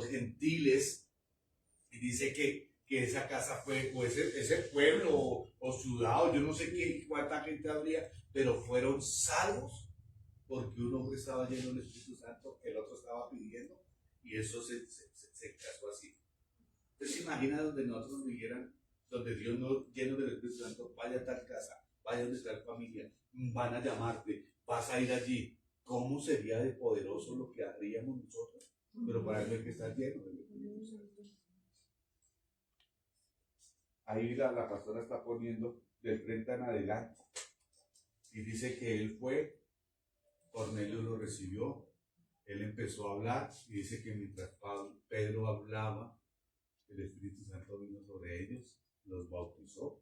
A: gentiles, y dice que esa casa fue, o ese pueblo o ciudad, o yo no sé cuánta gente habría, pero fueron salvos porque un hombre estaba lleno del Espíritu Santo, el otro estaba pidiendo, y eso se casó así. Entonces, imagina donde nosotros nos dijeran, donde Dios nos lleno del Espíritu Santo, vaya a tal casa, vaya a nuestra familia, van a llamarte, vas a ir allí. ¿Cómo sería de poderoso lo que haríamos nosotros? Pero para eso hay que estar lleno del Espíritu Santo. Ahí la pastora está poniendo del frente en adelante. Y dice que él fue, Cornelio lo recibió, él empezó a hablar, y dice que mientras Pedro hablaba, el Espíritu Santo vino sobre ellos, los bautizó.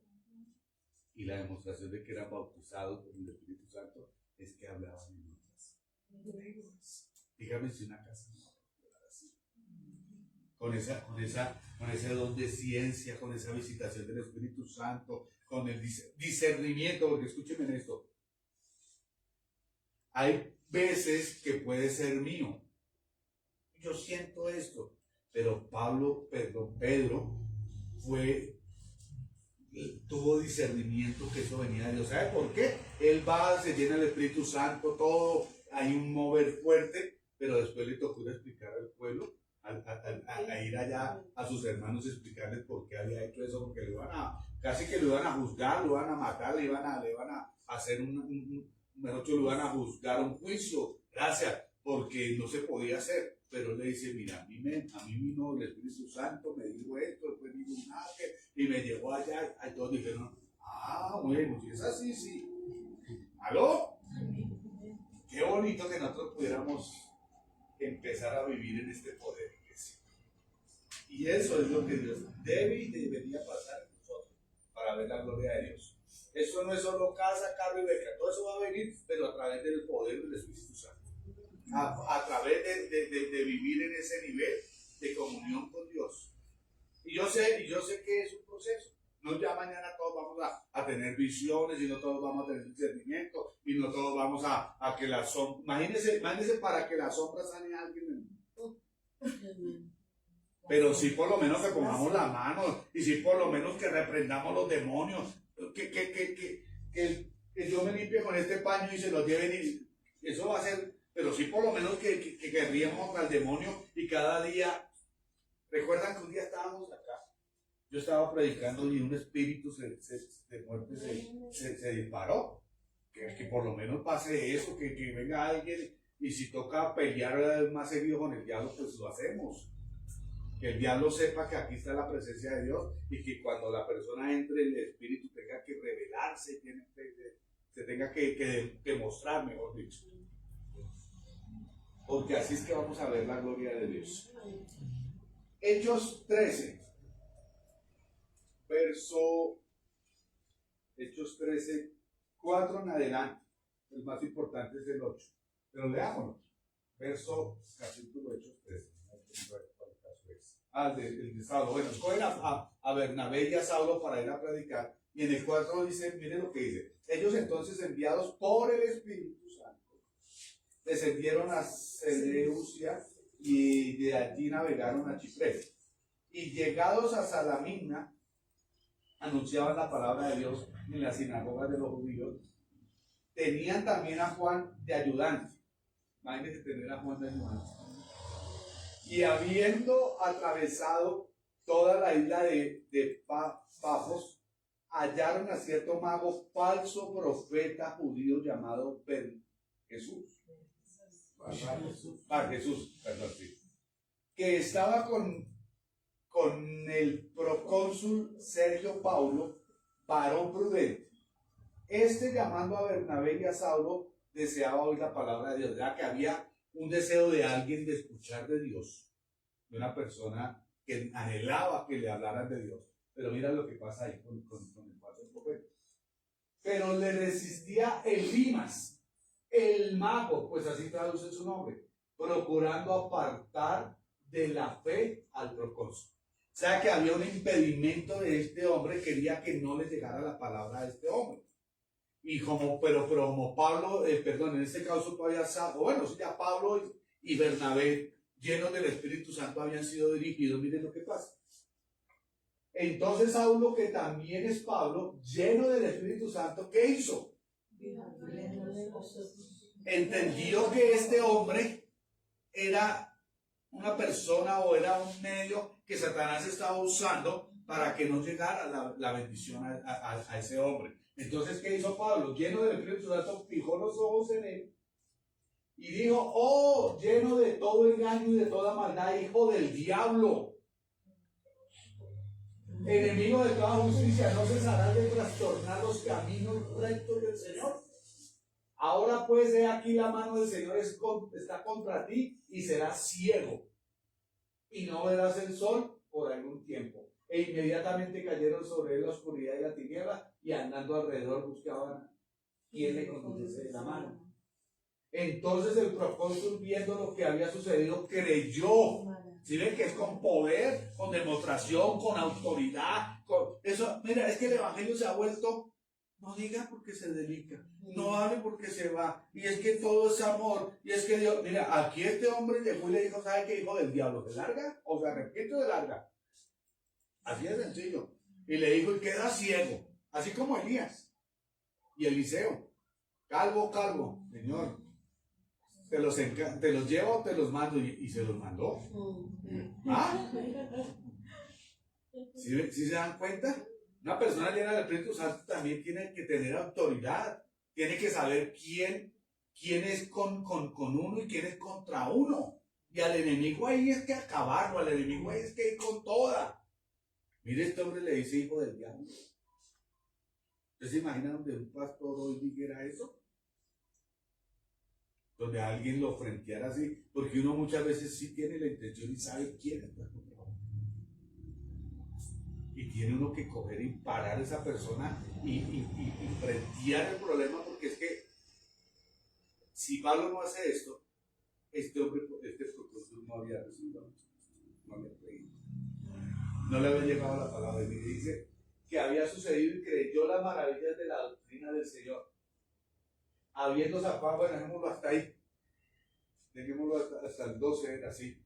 A: Y la demostración de que eran bautizados por el Espíritu Santo es que hablaban en otras lenguas. Dígame si una casa no así. Con ese don de ciencia, con esa visitación del Espíritu Santo, con el discernimiento, porque escúcheme en esto. Hay veces que puede ser mío. Yo siento esto, pero Pedro tuvo discernimiento que eso venía de Dios. ¿Sabe por qué? Él va, se llena el Espíritu Santo, todo, hay un mover fuerte, pero después le tocó explicar al pueblo, a ir allá a sus hermanos y explicarles por qué había hecho eso, porque casi que lo iban a juzgar, lo iban a matar, le iban a hacer mejor dicho, lo iban a juzgar un juicio, gracias, porque no se podía hacer. Pero él le dice, mira, a mí vino el Espíritu Santo, me dijo esto, después vino un ángel y me llevó allá. Y todos dijeron, bueno, si es así, sí. ¿Aló? Qué bonito que nosotros pudiéramos empezar a vivir en este poder, iglesia. Y eso es lo que Dios debe y debería pasar en nosotros para ver la gloria de Dios. Eso no es solo casa, carro y beca, todo eso va a venir, pero a través del poder del Espíritu Santo. A través de vivir en ese nivel de comunión con Dios. Y yo sé que es un proceso. No ya mañana todos vamos a tener visiones, y no todos vamos a tener discernimiento, y no todos vamos a que la sombra. Imagínense para que la sombra sane a alguien. Pero sí por lo menos que pongamos la mano, y sí por lo menos que reprendamos los demonios, que Dios me limpie con este paño y se lo lleven, y eso va a ser. Pero sí por lo menos que querríamos al demonio, y cada día. ¿Recuerdan que un día estábamos acá? Yo estaba predicando y un espíritu de muerte se disparó. Que por lo menos pase eso, que venga alguien, y si toca pelear más seguido con el diablo, pues lo hacemos. Que el diablo sepa que aquí está la presencia de Dios, y que cuando la persona entre, el espíritu tenga que revelarse, se tenga que mostrar, mejor dicho. Porque así es que vamos a ver la gloria de Dios. Hechos 13, Hechos 13, 4 en adelante. El más importante es el 8. Pero leámoslo. Capítulo Hechos 13. El de Saulo. Bueno, escogen a Bernabé y a Saulo para ir a predicar. Y en el 4 dice, miren lo que dice. Ellos entonces, enviados por el Espíritu Santo, descendieron a Seleucia, y de allí navegaron a Chipre. Y llegados a Salamina, anunciaban la palabra de Dios en las sinagogas de los judíos. Tenían también a Juan de ayudante. Imagínense tener a Juan de ayudante. Y habiendo atravesado toda la isla de Pafos, hallaron a cierto mago, falso profeta judío llamado Jesús, perdón, sí, que estaba con el procónsul Sergio Paulo, varón prudente. Llamando a Bernabé y a Saulo, deseaba oír la palabra de Dios. Ya que había un deseo de alguien de escuchar de Dios, de una persona que anhelaba que le hablaran de Dios. Pero mira lo que pasa ahí con el falso profeta. Pero le resistía Elimas, el mago, pues así traduce su nombre, procurando apartar de la fe al procónsul. O sea que había un impedimento de este hombre, quería que no le llegara la palabra a este hombre. Y pero como Pablo, en este caso todavía, bueno, sí, ya Pablo y Bernabé, llenos del Espíritu Santo, habían sido dirigidos. Miren lo que pasa. Entonces Saulo, que también es Pablo, lleno del Espíritu Santo, ¿qué hizo? Entendió que este hombre era una persona o era un medio que Satanás estaba usando para que no llegara la bendición a ese hombre. Entonces, ¿qué hizo Pablo? Lleno del Espíritu Santo, fijó los ojos en él y dijo: oh, lleno de todo engaño y de toda maldad, hijo del diablo, enemigo de toda justicia, ¿no cesarás de trastornar los caminos rectos del Señor? Ahora pues, he aquí, la mano del Señor está contra ti y serás ciego y no verás el sol por algún tiempo. E inmediatamente cayeron sobre él la oscuridad y la tiniebla, y andando alrededor buscaban quién le conduciese de la mano. Entonces el procónsul, viendo lo que había sucedido, creyó. ¿Sí ven que es con poder, con demostración, con autoridad? Eso, mira, es que el evangelio se ha vuelto: no diga porque se dedica, no hable porque se va, y es que todo es amor, y es que Dios. Mira, aquí este hombre llegó y le dijo: ¿sabe qué, hijo del diablo? ¿Se larga o se arrepiente de larga? Así de sencillo. Y le dijo: y queda ciego, así como Elías y Eliseo. Calvo, Señor, te los llevo o te los mando, y se los mandó. ¿Ah? ¿Sí se dan cuenta? Una persona llena del Espíritu Santo también tiene que tener autoridad, tiene que saber quién es con uno y quién es contra uno. Y al enemigo ahí es que acabarlo, al enemigo ahí es que ir con toda. Mire, este hombre le dice: hijo del diablo. ¿Ustedes se imaginan donde un pastor hoy dijera eso? Donde alguien lo frenteara así, porque uno muchas veces sí tiene la intención y sabe quién está contra uno. Y tiene uno que coger y parar a esa persona y frentear el problema, porque es que si Pablo no hace esto, este hombre, este propósito no había recibido, no había creído, no le había llegado la palabra. Y dice que había sucedido y creyó las maravillas de la doctrina del Señor. Habiendo zapado, bueno, dejémoslo hasta ahí, dejémoslo hasta el 12, así.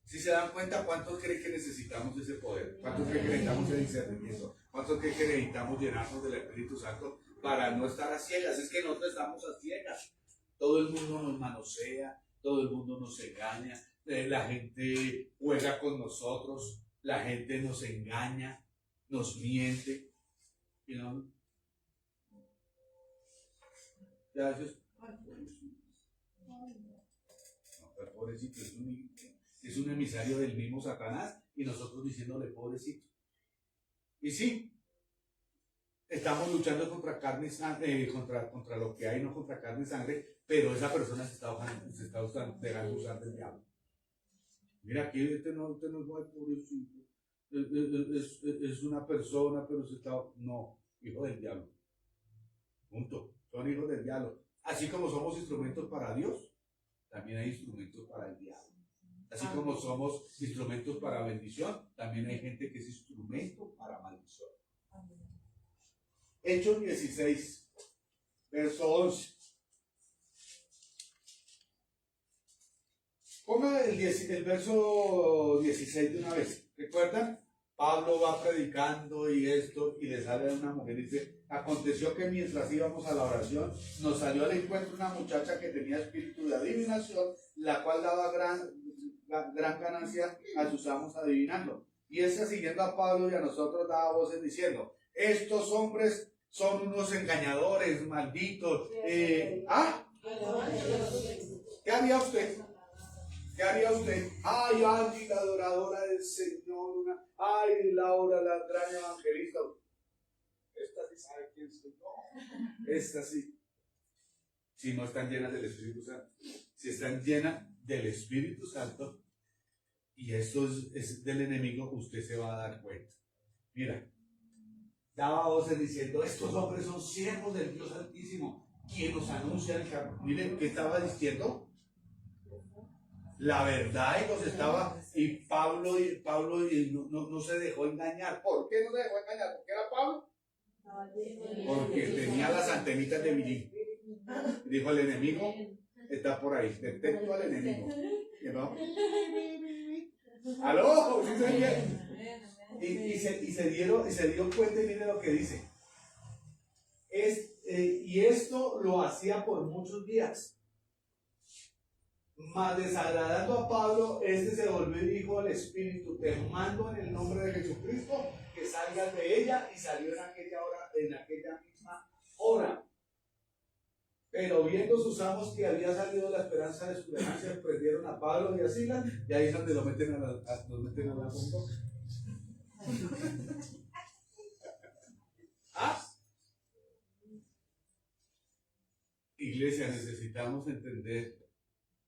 A: Si se dan cuenta, ¿cuántos creen que necesitamos ese poder? ¿Cuántos creen que necesitamos ese discernimiento? ¿Cuántos creen que necesitamos llenarnos del Espíritu Santo para no estar a ciegas? Es que nosotros estamos a ciegas. Todo el mundo nos manosea, todo el mundo nos engaña, la gente juega con nosotros, la gente nos engaña, nos miente. ¿Y no? Gracias. No, pobrecito, es un emisario del mismo Satanás, y nosotros diciéndole pobrecito. Y sí, estamos luchando contra carne y sangre, contra lo que hay, no contra carne y sangre, pero esa persona se está dejando usar del diablo. Mira, aquí este no es pobrecito, es una persona, pero se está... No, hijo del diablo. Punto. Son hijos del diablo. Así como somos instrumentos para Dios, también hay instrumentos para el diablo. Así como somos instrumentos para bendición, también hay gente que es instrumento para maldición. Hechos 16, verso 11. Ponga el verso 16 de una vez. ¿Recuerdan? Pablo va predicando y le sale a una mujer y dice: aconteció que mientras íbamos a la oración, nos salió al encuentro una muchacha que tenía espíritu de adivinación, la cual daba gran ganancia a sus amos adivinando. Y esa, siguiendo a Pablo y a nosotros, daba voces diciendo: estos hombres son unos engañadores, malditos. ¿Qué haría usted? ¿Qué haría usted? Ay, Angie, la adoradora del Señor. Ay, Laura, la gran evangelista. Esta sí sabe quién soy yo. Esta sí. Si no están llenas del Espíritu Santo. si están llenas del Espíritu Santo, y esto es del enemigo, usted se va a dar cuenta. Mira, daba voces diciendo, estos hombres son siervos del Dios Altísimo, quien nos anuncia el camino. Miren, ¿qué estaba diciendo? La verdad, y los estaba, y Pablo no se dejó engañar. ¿Por qué no se dejó engañar? ¿Por qué era Pablo? Porque tenía las antenitas de vinil. Dijo, el enemigo está por ahí, detecto al enemigo. ¿No? ¡Aló! ¿Sí se oye? Y se dio cuenta, y mire lo que dice. Y esto lo hacía por muchos días. Mas desagradando a Pablo, se volvió y dijo al Espíritu, te mando en el nombre de Jesucristo que salgas de ella, y salió en aquella misma hora. Pero viendo sus amos que había salido la esperanza de su ganancia, prendieron a Pablo y a Silas, y ahí es donde lo meten a la bomba. ¿Ah? Iglesia, necesitamos entender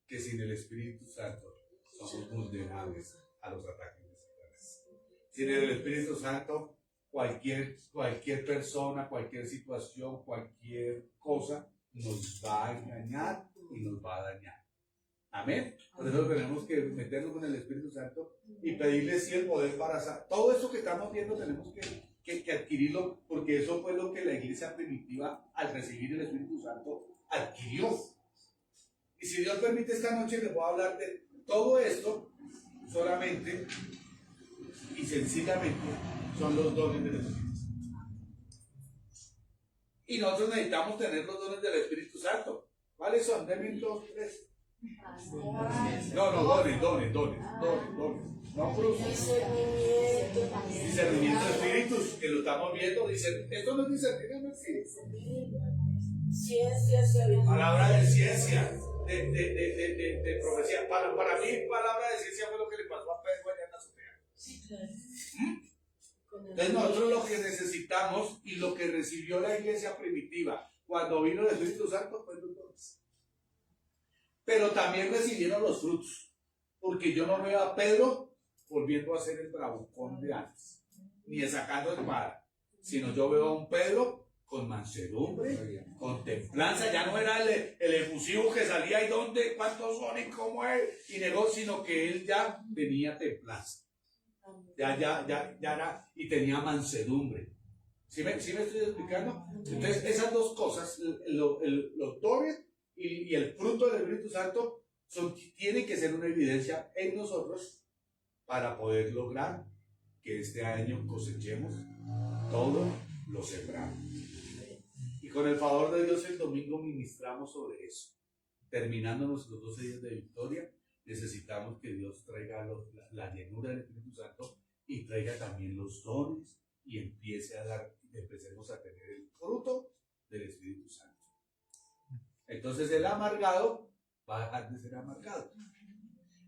A: que sin el Espíritu Santo somos vulnerables a los ataques de Satanás. Sin el Espíritu Santo, cualquier persona, cualquier situación, cualquier cosa nos va a engañar y nos va a dañar. Amén. Por eso tenemos que meternos con el Espíritu Santo y pedirle sí el poder para hacer. Todo eso que estamos viendo tenemos que adquirirlo, porque eso fue lo que la iglesia primitiva, al recibir el Espíritu Santo, adquirió. Y si Dios permite, esta noche les voy a hablar de todo esto, solamente y sencillamente son los dones del Espíritu Santo. Y nosotros necesitamos tener los dones del Espíritu Santo. ¿Cuáles son? Denme 2, 3. No, dones. No frutos. Discernimiento de espíritus, que lo estamos viendo. Esto no es discernimiento de espíritus.
B: Ciencia,
A: palabra de ciencia, de profecía. Para mí, palabra de ciencia fue lo que le pasó a Pedro allá en la azotea.
B: Sí, claro.
A: Entonces nosotros lo que necesitamos y lo que recibió la iglesia primitiva cuando vino el Espíritu Santo fue los dones. Pero también recibieron los frutos, porque yo no veo a Pedro volviendo a ser el bravucón de antes, ni sacando espada, sino yo veo a un Pedro con mansedumbre, con templanza. Ya no era el efusivo que salía y dónde, cuántos son y cómo es, y negó, sino que él ya tenía templanza. Ya era, y tenía mansedumbre. ¿Sí me estoy explicando? Entonces, esas dos cosas, los dones y el fruto del Espíritu Santo, tienen que ser una evidencia en nosotros para poder lograr que este año cosechemos todo lo sembrado. Y con el favor de Dios, el domingo ministramos sobre eso. Terminando nuestros 12 días de victoria, necesitamos que Dios traiga la llenura del Espíritu Santo y traiga también los dones y empecemos a tener el fruto del Espíritu Santo. Entonces el amargado va a dejar de ser amargado.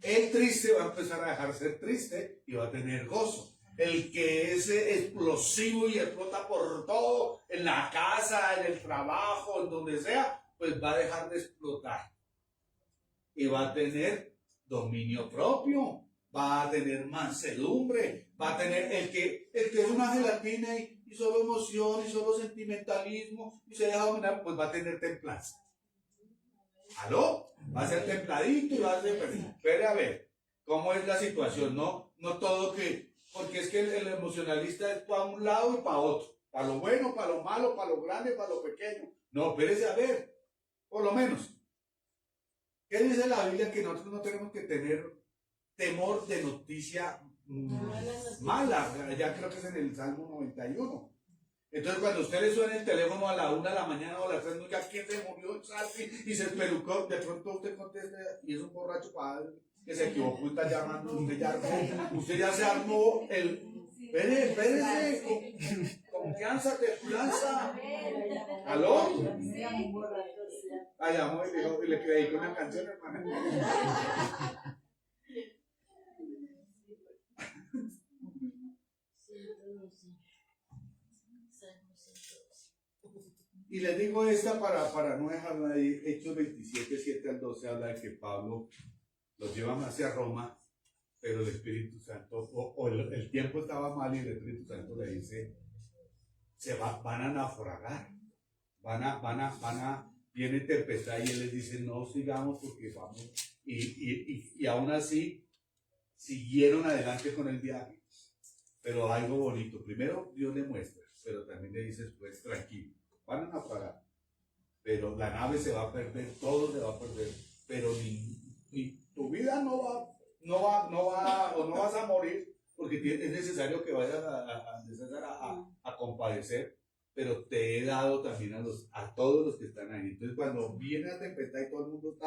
A: El triste va a empezar a dejar de ser triste y va a tener gozo. El que es explosivo y explota por todo, en la casa, en el trabajo, en donde sea, pues va a dejar de explotar. Y va a tener dominio propio, va a tener mansedumbre, va a tener el que es una gelatina y solo emoción y solo sentimentalismo y se deja dominar, pues va a tener templanza. ¿Aló? Va a ser templadito y va a ser espere a ver cómo es la situación. No todo porque es que el emocionalista es para un lado y para otro, para lo bueno, para lo malo, para lo grande, para lo pequeño. No, espérese a ver, por lo menos. ¿Qué dice la Biblia? Que nosotros no tenemos que tener temor de noticia mala. Ya creo que es en el Salmo 91. Entonces, cuando usted le suena el teléfono a la 1 de la mañana o a las 3, no diga quién se murió y se espelucó. De pronto usted contesta y es un borracho padre que se equivocó y está llamando. Usted ya se armó el. Espérese, confianza, templanza. ¿Aló? Llamó y le dedico una canción, hermana. Y les digo esta para no dejarlo ahí. Hechos 27, 7 al 12 habla de que Pablo los lleva hacia Roma, pero el Espíritu Santo, o el tiempo estaba mal y el Espíritu Santo le dice, van a naufragar, viene tempestad y él les dice, no sigamos porque vamos. Y aún así, siguieron adelante con el viaje. Pero algo bonito, primero Dios le muestra, pero también le dice después, tranquilo, van a naufragar, pero la nave se va a perder, todo se va a perder, pero ni tu vida no vas a morir, porque es necesario que vayas a compadecer, pero te he dado también a todos los que están ahí. Entonces cuando viene la tempestad y todo el mundo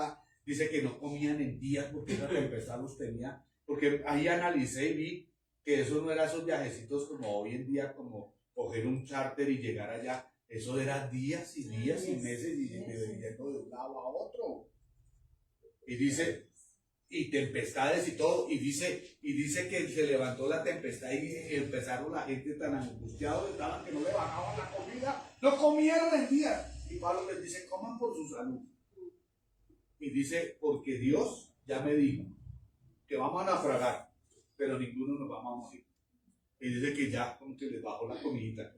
A: dice que no comían en días porque esa tempestad los tenía, porque ahí analicé y vi que eso no era esos viajecitos como hoy en día, como coger un charter y llegar allá. Eso era días y días y meses y yendo de un lado a otro. Y dice, y tempestades y todo, y dice que se levantó la tempestad y empezaron la gente tan angustiados, estaban que no le bajaban la comida, no comieron en días. Y Pablo les dice, coman por su salud. Y dice, porque Dios ya me dijo que vamos a naufragar, pero ninguno nos vamos a morir. Y dice que ya como que les bajó la comidita.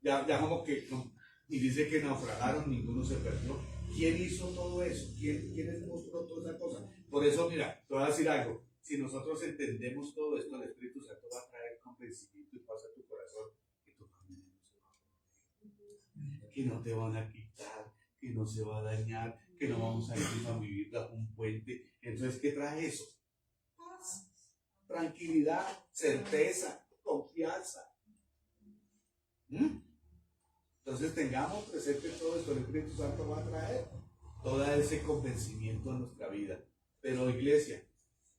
A: Ya como que, no. Y dice que naufragaron, ninguno se perdió. ¿Quién hizo todo eso? ¿Quién les mostró toda esa cosa? Por eso, mira, te voy a decir algo. Si nosotros entendemos todo esto, el Espíritu Santo va a traer convencimiento y paz a tu corazón, que tu familia no se va a morir, que no te van a quitar, que no se va a dañar, que no vamos a ir a vivir bajo un puente. Entonces, ¿qué trae eso? Paz, tranquilidad, certeza, confianza. Entonces tengamos presente todo esto, el Espíritu Santo va a traer todo ese convencimiento a nuestra vida. Pero iglesia,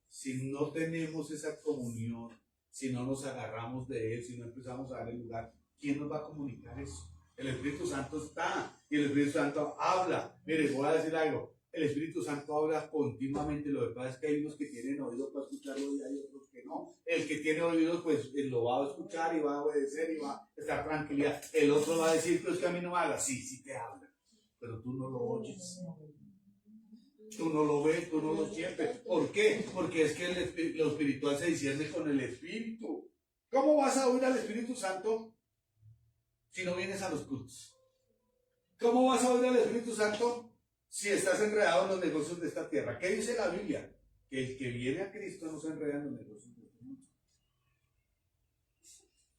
A: si no tenemos esa comunión, si no nos agarramos de Él, si no empezamos a darle lugar, ¿quién nos va a comunicar eso? El Espíritu Santo está y el Espíritu Santo habla. Mire, voy a decir algo, el Espíritu Santo habla continuamente, lo que pasa es que hay unos que tienen oídos para escucharlo y hay otros que no. El que tiene oídos pues lo va a escuchar y va a obedecer y va a estar tranquilidad. El otro va a decir, pues que a mí no me habla, sí te habla, pero tú no lo oyes. Tú no lo ves, tú no lo sientes. ¿Por qué? Porque es que lo espiritual se discierne con el Espíritu. ¿Cómo vas a oír al Espíritu Santo si no vienes a los cultos? ¿Cómo vas a oír al Espíritu Santo si estás enredado en los negocios de esta tierra? ¿Qué dice la Biblia? Que el que viene a Cristo no se enreda en los negocios de este mundo.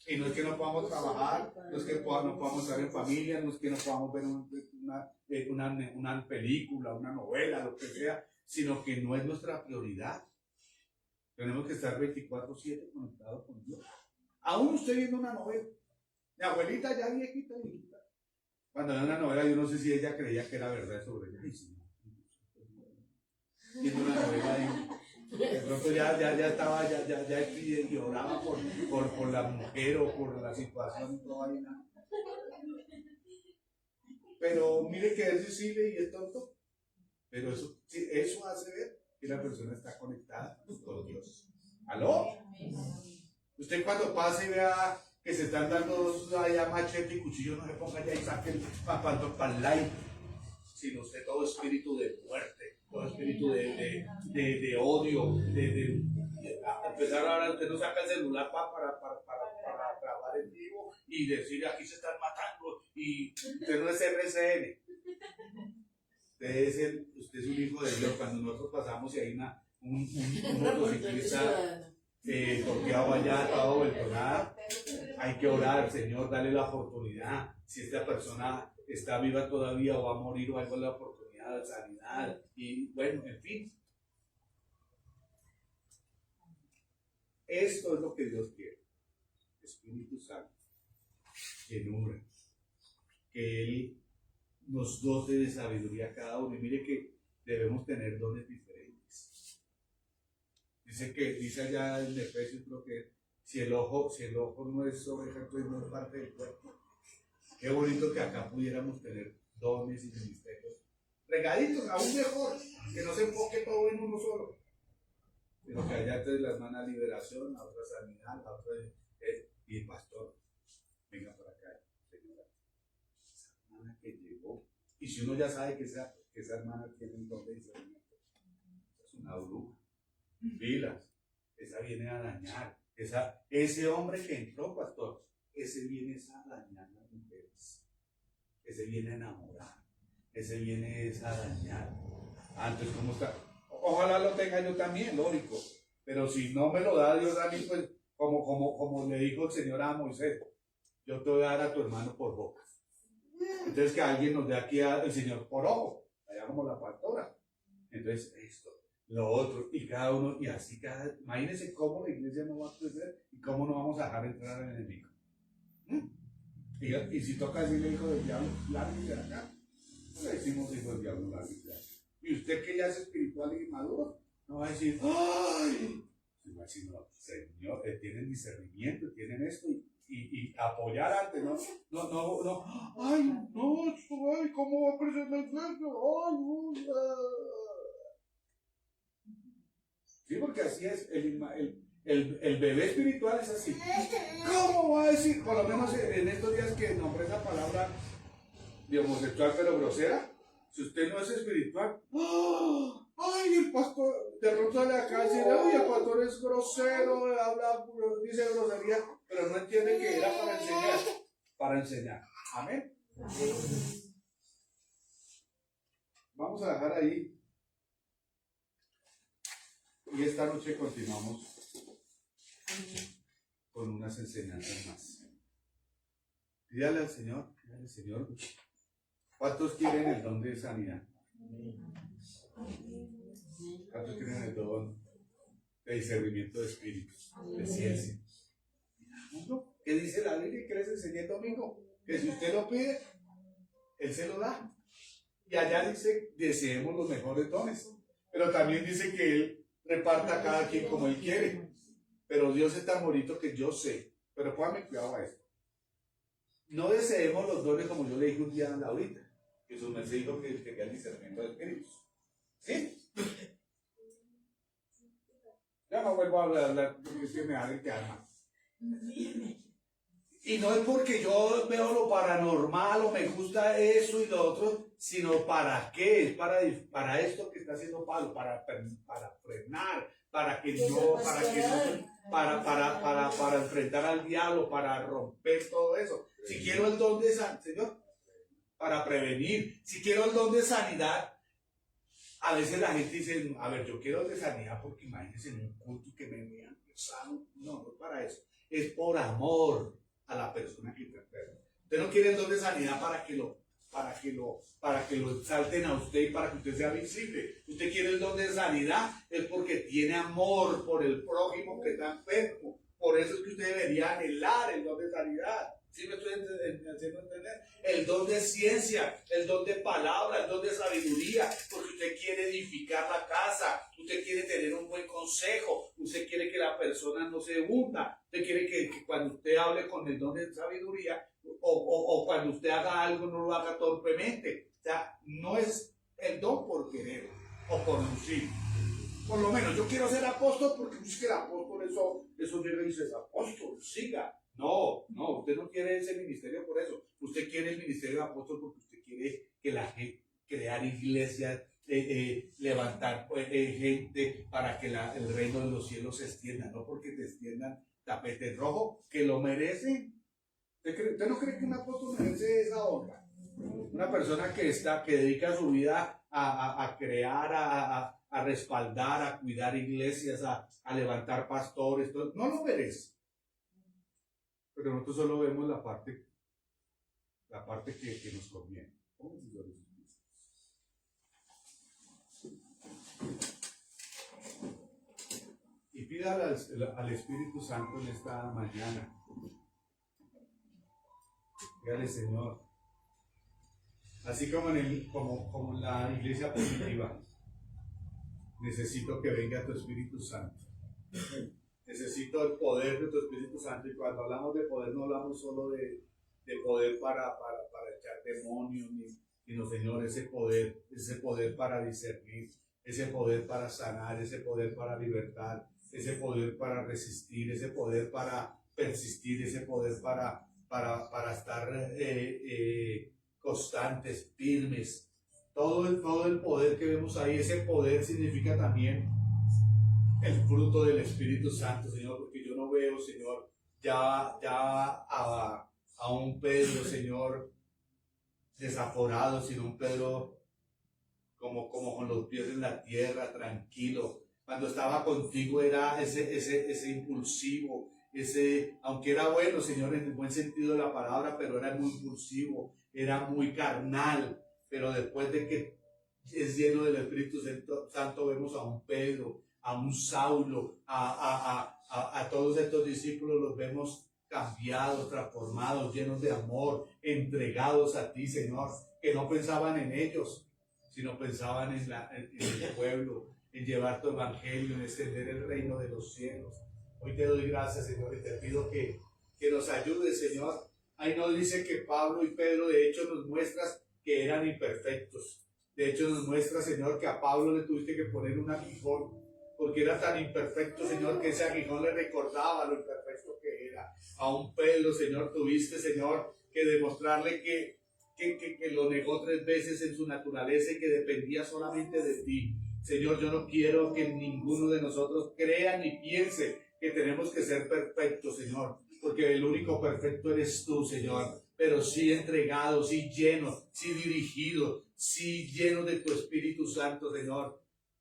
A: Y no es que no podamos trabajar, no es que no podamos estar en familia, no es que no podamos ver una película, una novela, lo que sea, sino que no es nuestra prioridad. Tenemos que estar 24/7 conectados con Dios. Aún estoy viendo una novela. Mi abuelita ya viejita. Cuando ve una novela, yo no sé si ella creía que era verdad sobre ella. Viendo una novela y de pronto ya estaba, ya lloraba por la mujer o por la situación y toda vaina. Pero mire que es sensible y es tonto. Pero eso hace ver que la persona está conectada con Dios. ¿Aló? Usted cuando pase y vea que se están dando allá machete y cuchillo, no se ponga allá y saque el like, sino usted todo espíritu de muerte, todo espíritu de odio, empezar ahora, usted no saca el celular para grabar en vivo y decir aquí se están matando y usted no es RCN. Usted es un hijo de Dios. Cuando nosotros pasamos y hay un motociclista toqueado allá, todo vuelto nada, hay que orar, Señor, dale la oportunidad. Si esta persona está viva todavía o va a morir o algo, la oportunidad de sanidad. Y bueno, en fin. Esto es lo que Dios quiere. Espíritu Santo, que nubla, que Él nos dote de sabiduría a cada uno. Y mire que debemos tener dones diferentes. Dice allá en Efesios, creo que si el ojo no es oveja, pues no es parte del cuerpo. Qué bonito que acá pudiéramos tener dones y ministerios regaditos, aún mejor, que no se enfoque todo en uno solo, sino que allá entonces las manos a liberación, a otra sanidad, a otra y pastor, venga por acá, señora. si uno ya sabe que esa hermana tiene un don de discernimiento, es una bruja. Pilas, esa viene a dañar. Ese hombre que entró, pastor, ese viene a dañar las mujeres. Ese viene a enamorar. Ese viene a dañar. Antes, ¿cómo está? Ojalá lo tenga yo también, lógico. Pero si no me lo da Dios a mí, pues, como le dijo el Señor a Moisés, yo te voy a dar a tu hermano por boca. Entonces que alguien nos dé aquí al Señor por ojo, allá como la pastora. Entonces esto, lo otro, y cada uno, y así imagínense cómo la iglesia no va a crecer y cómo no vamos a dejar entrar al enemigo. Y si toca decirle hijo del diablo, lárguese de acá. No le decimos hijo del diablo, lárguese de acá. Y usted que ya es espiritual y maduro, no va a decir, ¡ay! Va a decir, no, Señor, tienen discernimiento, tienen esto, y apoyar antes, no, ay, no, ay, ¿cómo va a crecer la iglesia? Sí, porque así es, el bebé espiritual es así. ¿Cómo va a decir? Por lo menos en estos días que nombré esa palabra de homosexual pero grosera, si usted no es espiritual, ay, el pastor, de pronto sale acá y dice, ay, el pastor es grosero, habla, dice grosería, pero no entiende que era para enseñar. Amén. Vamos a dejar ahí. Y esta noche continuamos con unas enseñanzas más. Dígale al Señor, ¿cuántos quieren el don de sanidad? ¿Cuántos quieren el don de discernimiento de espíritus, de ciencia? ¿Qué dice la Biblia? ¿Qué les enseñé el domingo? Que si usted lo pide, Él se lo da. Y allá dice, deseemos los mejores dones. Pero también dice que Él reparta a cada quien como Él quiere. Pero Dios es tan bonito que yo sé. Pero póngame cuidado a esto. No deseemos los dones como yo le dije un día a Laurita, que su merced dijo que quería el discernimiento de espíritus. ¿Sí? Ya no vuelvo a hablar porque es que me hace quedar mal. Y no es porque yo veo lo paranormal o me gusta eso y lo otro, sino para qué, es para esto que está haciendo Pablo, para frenar, para enfrentar al diablo, para romper todo eso. Si quiero el don de sanidad, Señor, para prevenir. Si quiero el don de sanidad, a veces la gente dice, a ver, yo quiero el de sanidad porque imagínense en un culto que me vean sano. No, no es para eso. Es por amor a la persona que está enferma. Usted no quiere el don de sanidad para que lo exalten a usted y para que usted sea visible. Usted quiere el don de sanidad es porque tiene amor por el prójimo que está enfermo. Por eso es que usted debería anhelar el don de sanidad. ¿Sí me estoy haciendo entender? El don de ciencia, el don de palabra, el don de sabiduría, porque usted quiere edificar la casa, usted quiere tener un buen consejo, usted quiere que la persona no se hunda, usted quiere que cuando usted hable con el don de sabiduría o cuando usted haga algo no lo haga torpemente. O sea, no es el don por querer o por lucir. Por lo menos yo quiero ser apóstol porque es que el apóstol eso llega y dice, apóstol, siga. No, usted no quiere ese ministerio por eso. Usted quiere el ministerio de apóstol porque usted quiere que la gente, crear iglesias, levantar gente para que el reino de los cielos se extienda, no porque te extiendan tapete rojo, que lo merecen. ¿Usted no cree que un apóstol merece esa honra? Una persona que dedica su vida a crear, a respaldar, a cuidar iglesias, a levantar pastores, no lo merece. Pero nosotros solo vemos la parte que nos conviene. Y pídale al Espíritu Santo en esta mañana. Dígale, Señor, así como en la iglesia primitiva, necesito que venga tu Espíritu Santo. Necesito el poder de tu Espíritu Santo. Y cuando hablamos de poder, no hablamos solo de poder para echar demonios, sino, Señor, ese poder para discernir, ese poder para sanar, ese poder para libertar, ese poder para resistir, ese poder para persistir, ese poder para estar constantes, firmes. Todo el poder que vemos ahí, ese poder significa también el fruto del Espíritu Santo, Señor, porque yo no veo, Señor, ya a un Pedro, Señor, desaforado, sino un Pedro como con los pies en la tierra, tranquilo. Cuando estaba contigo era ese impulsivo, aunque era bueno, Señor, en el buen sentido de la palabra, pero era muy impulsivo, era muy carnal. Pero después de que es lleno del Espíritu Santo, vemos a un Pedro, a un Saulo, a todos estos discípulos los vemos cambiados, transformados, llenos de amor, entregados a ti, Señor, que no pensaban en ellos, sino pensaban en el pueblo, en llevar tu evangelio, en extender el reino de los cielos. Hoy te doy gracias, Señor, y te pido que nos ayudes, Señor. Ahí nos dice que Pablo y Pedro, de hecho, nos muestras que eran imperfectos. De hecho, nos muestra, Señor, que a Pablo le tuviste que poner un aguijón, porque era tan imperfecto, Señor, que ese aguijón le recordaba lo imperfecto que era. A un Pedro, Señor, tuviste, Señor, que demostrarle que lo negó 3 veces en su naturaleza y que dependía solamente de ti. Señor, yo no quiero que ninguno de nosotros crea ni piense que tenemos que ser perfectos, Señor, porque el único perfecto eres tú, Señor, pero sí entregado, sí lleno, sí dirigido, sí lleno de tu Espíritu Santo, Señor.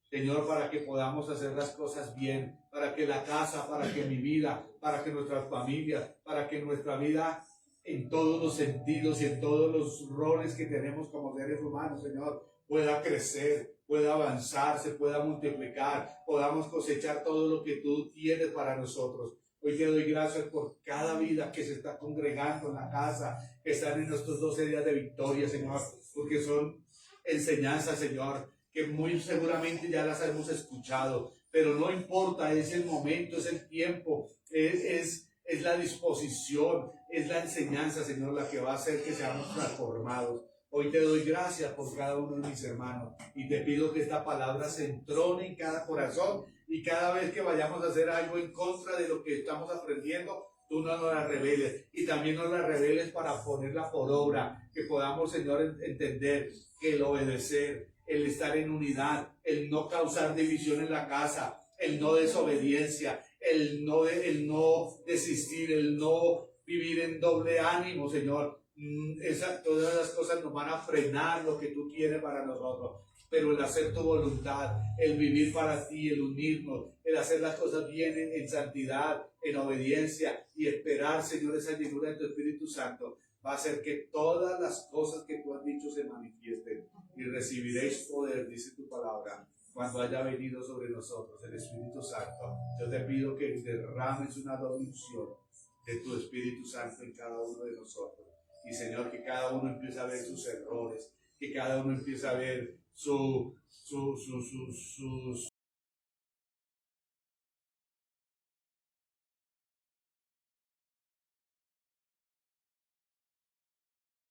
A: Señor, para que podamos hacer las cosas bien, para que la casa, para que mi vida, para que nuestras familias, para que nuestra vida en todos los sentidos y en todos los roles que tenemos como seres humanos, Señor, pueda crecer, pueda avanzar, se pueda multiplicar, podamos cosechar todo lo que tú tienes para nosotros. Hoy te doy gracias por cada vida que se está congregando en la casa, que están en estos 12 días de victoria, Señor, porque son enseñanzas, Señor, que muy seguramente ya las hemos escuchado, pero no importa, es el momento, es el tiempo, es la disposición, es la enseñanza, Señor, la que va a hacer que seamos transformados. Hoy te doy gracias por cada uno de mis hermanos y te pido que esta palabra se entrone en cada corazón y cada vez que vayamos a hacer algo en contra de lo que estamos aprendiendo, tú no nos la reveles y también nos la reveles para ponerla por obra, que podamos, Señor, entender que el obedecer, el estar en unidad, el no causar división en la casa, el no desobediencia, el no desistir, el no vivir en doble ánimo, Señor. Todas las cosas nos van a frenar lo que tú quieres para nosotros. Pero el hacer tu voluntad, el vivir para ti, el unirnos, el hacer las cosas bien en santidad, en obediencia y esperar, Señor, esa llenura de tu Espíritu Santo, va a hacer que todas las cosas que tú has dicho se manifiesten y recibiréis poder, dice tu palabra, cuando haya venido sobre nosotros el Espíritu Santo. Yo te pido que derrames una unción de tu Espíritu Santo en cada uno de nosotros. Y Señor, que cada uno empiece a ver sus errores, que cada uno empiece a ver sus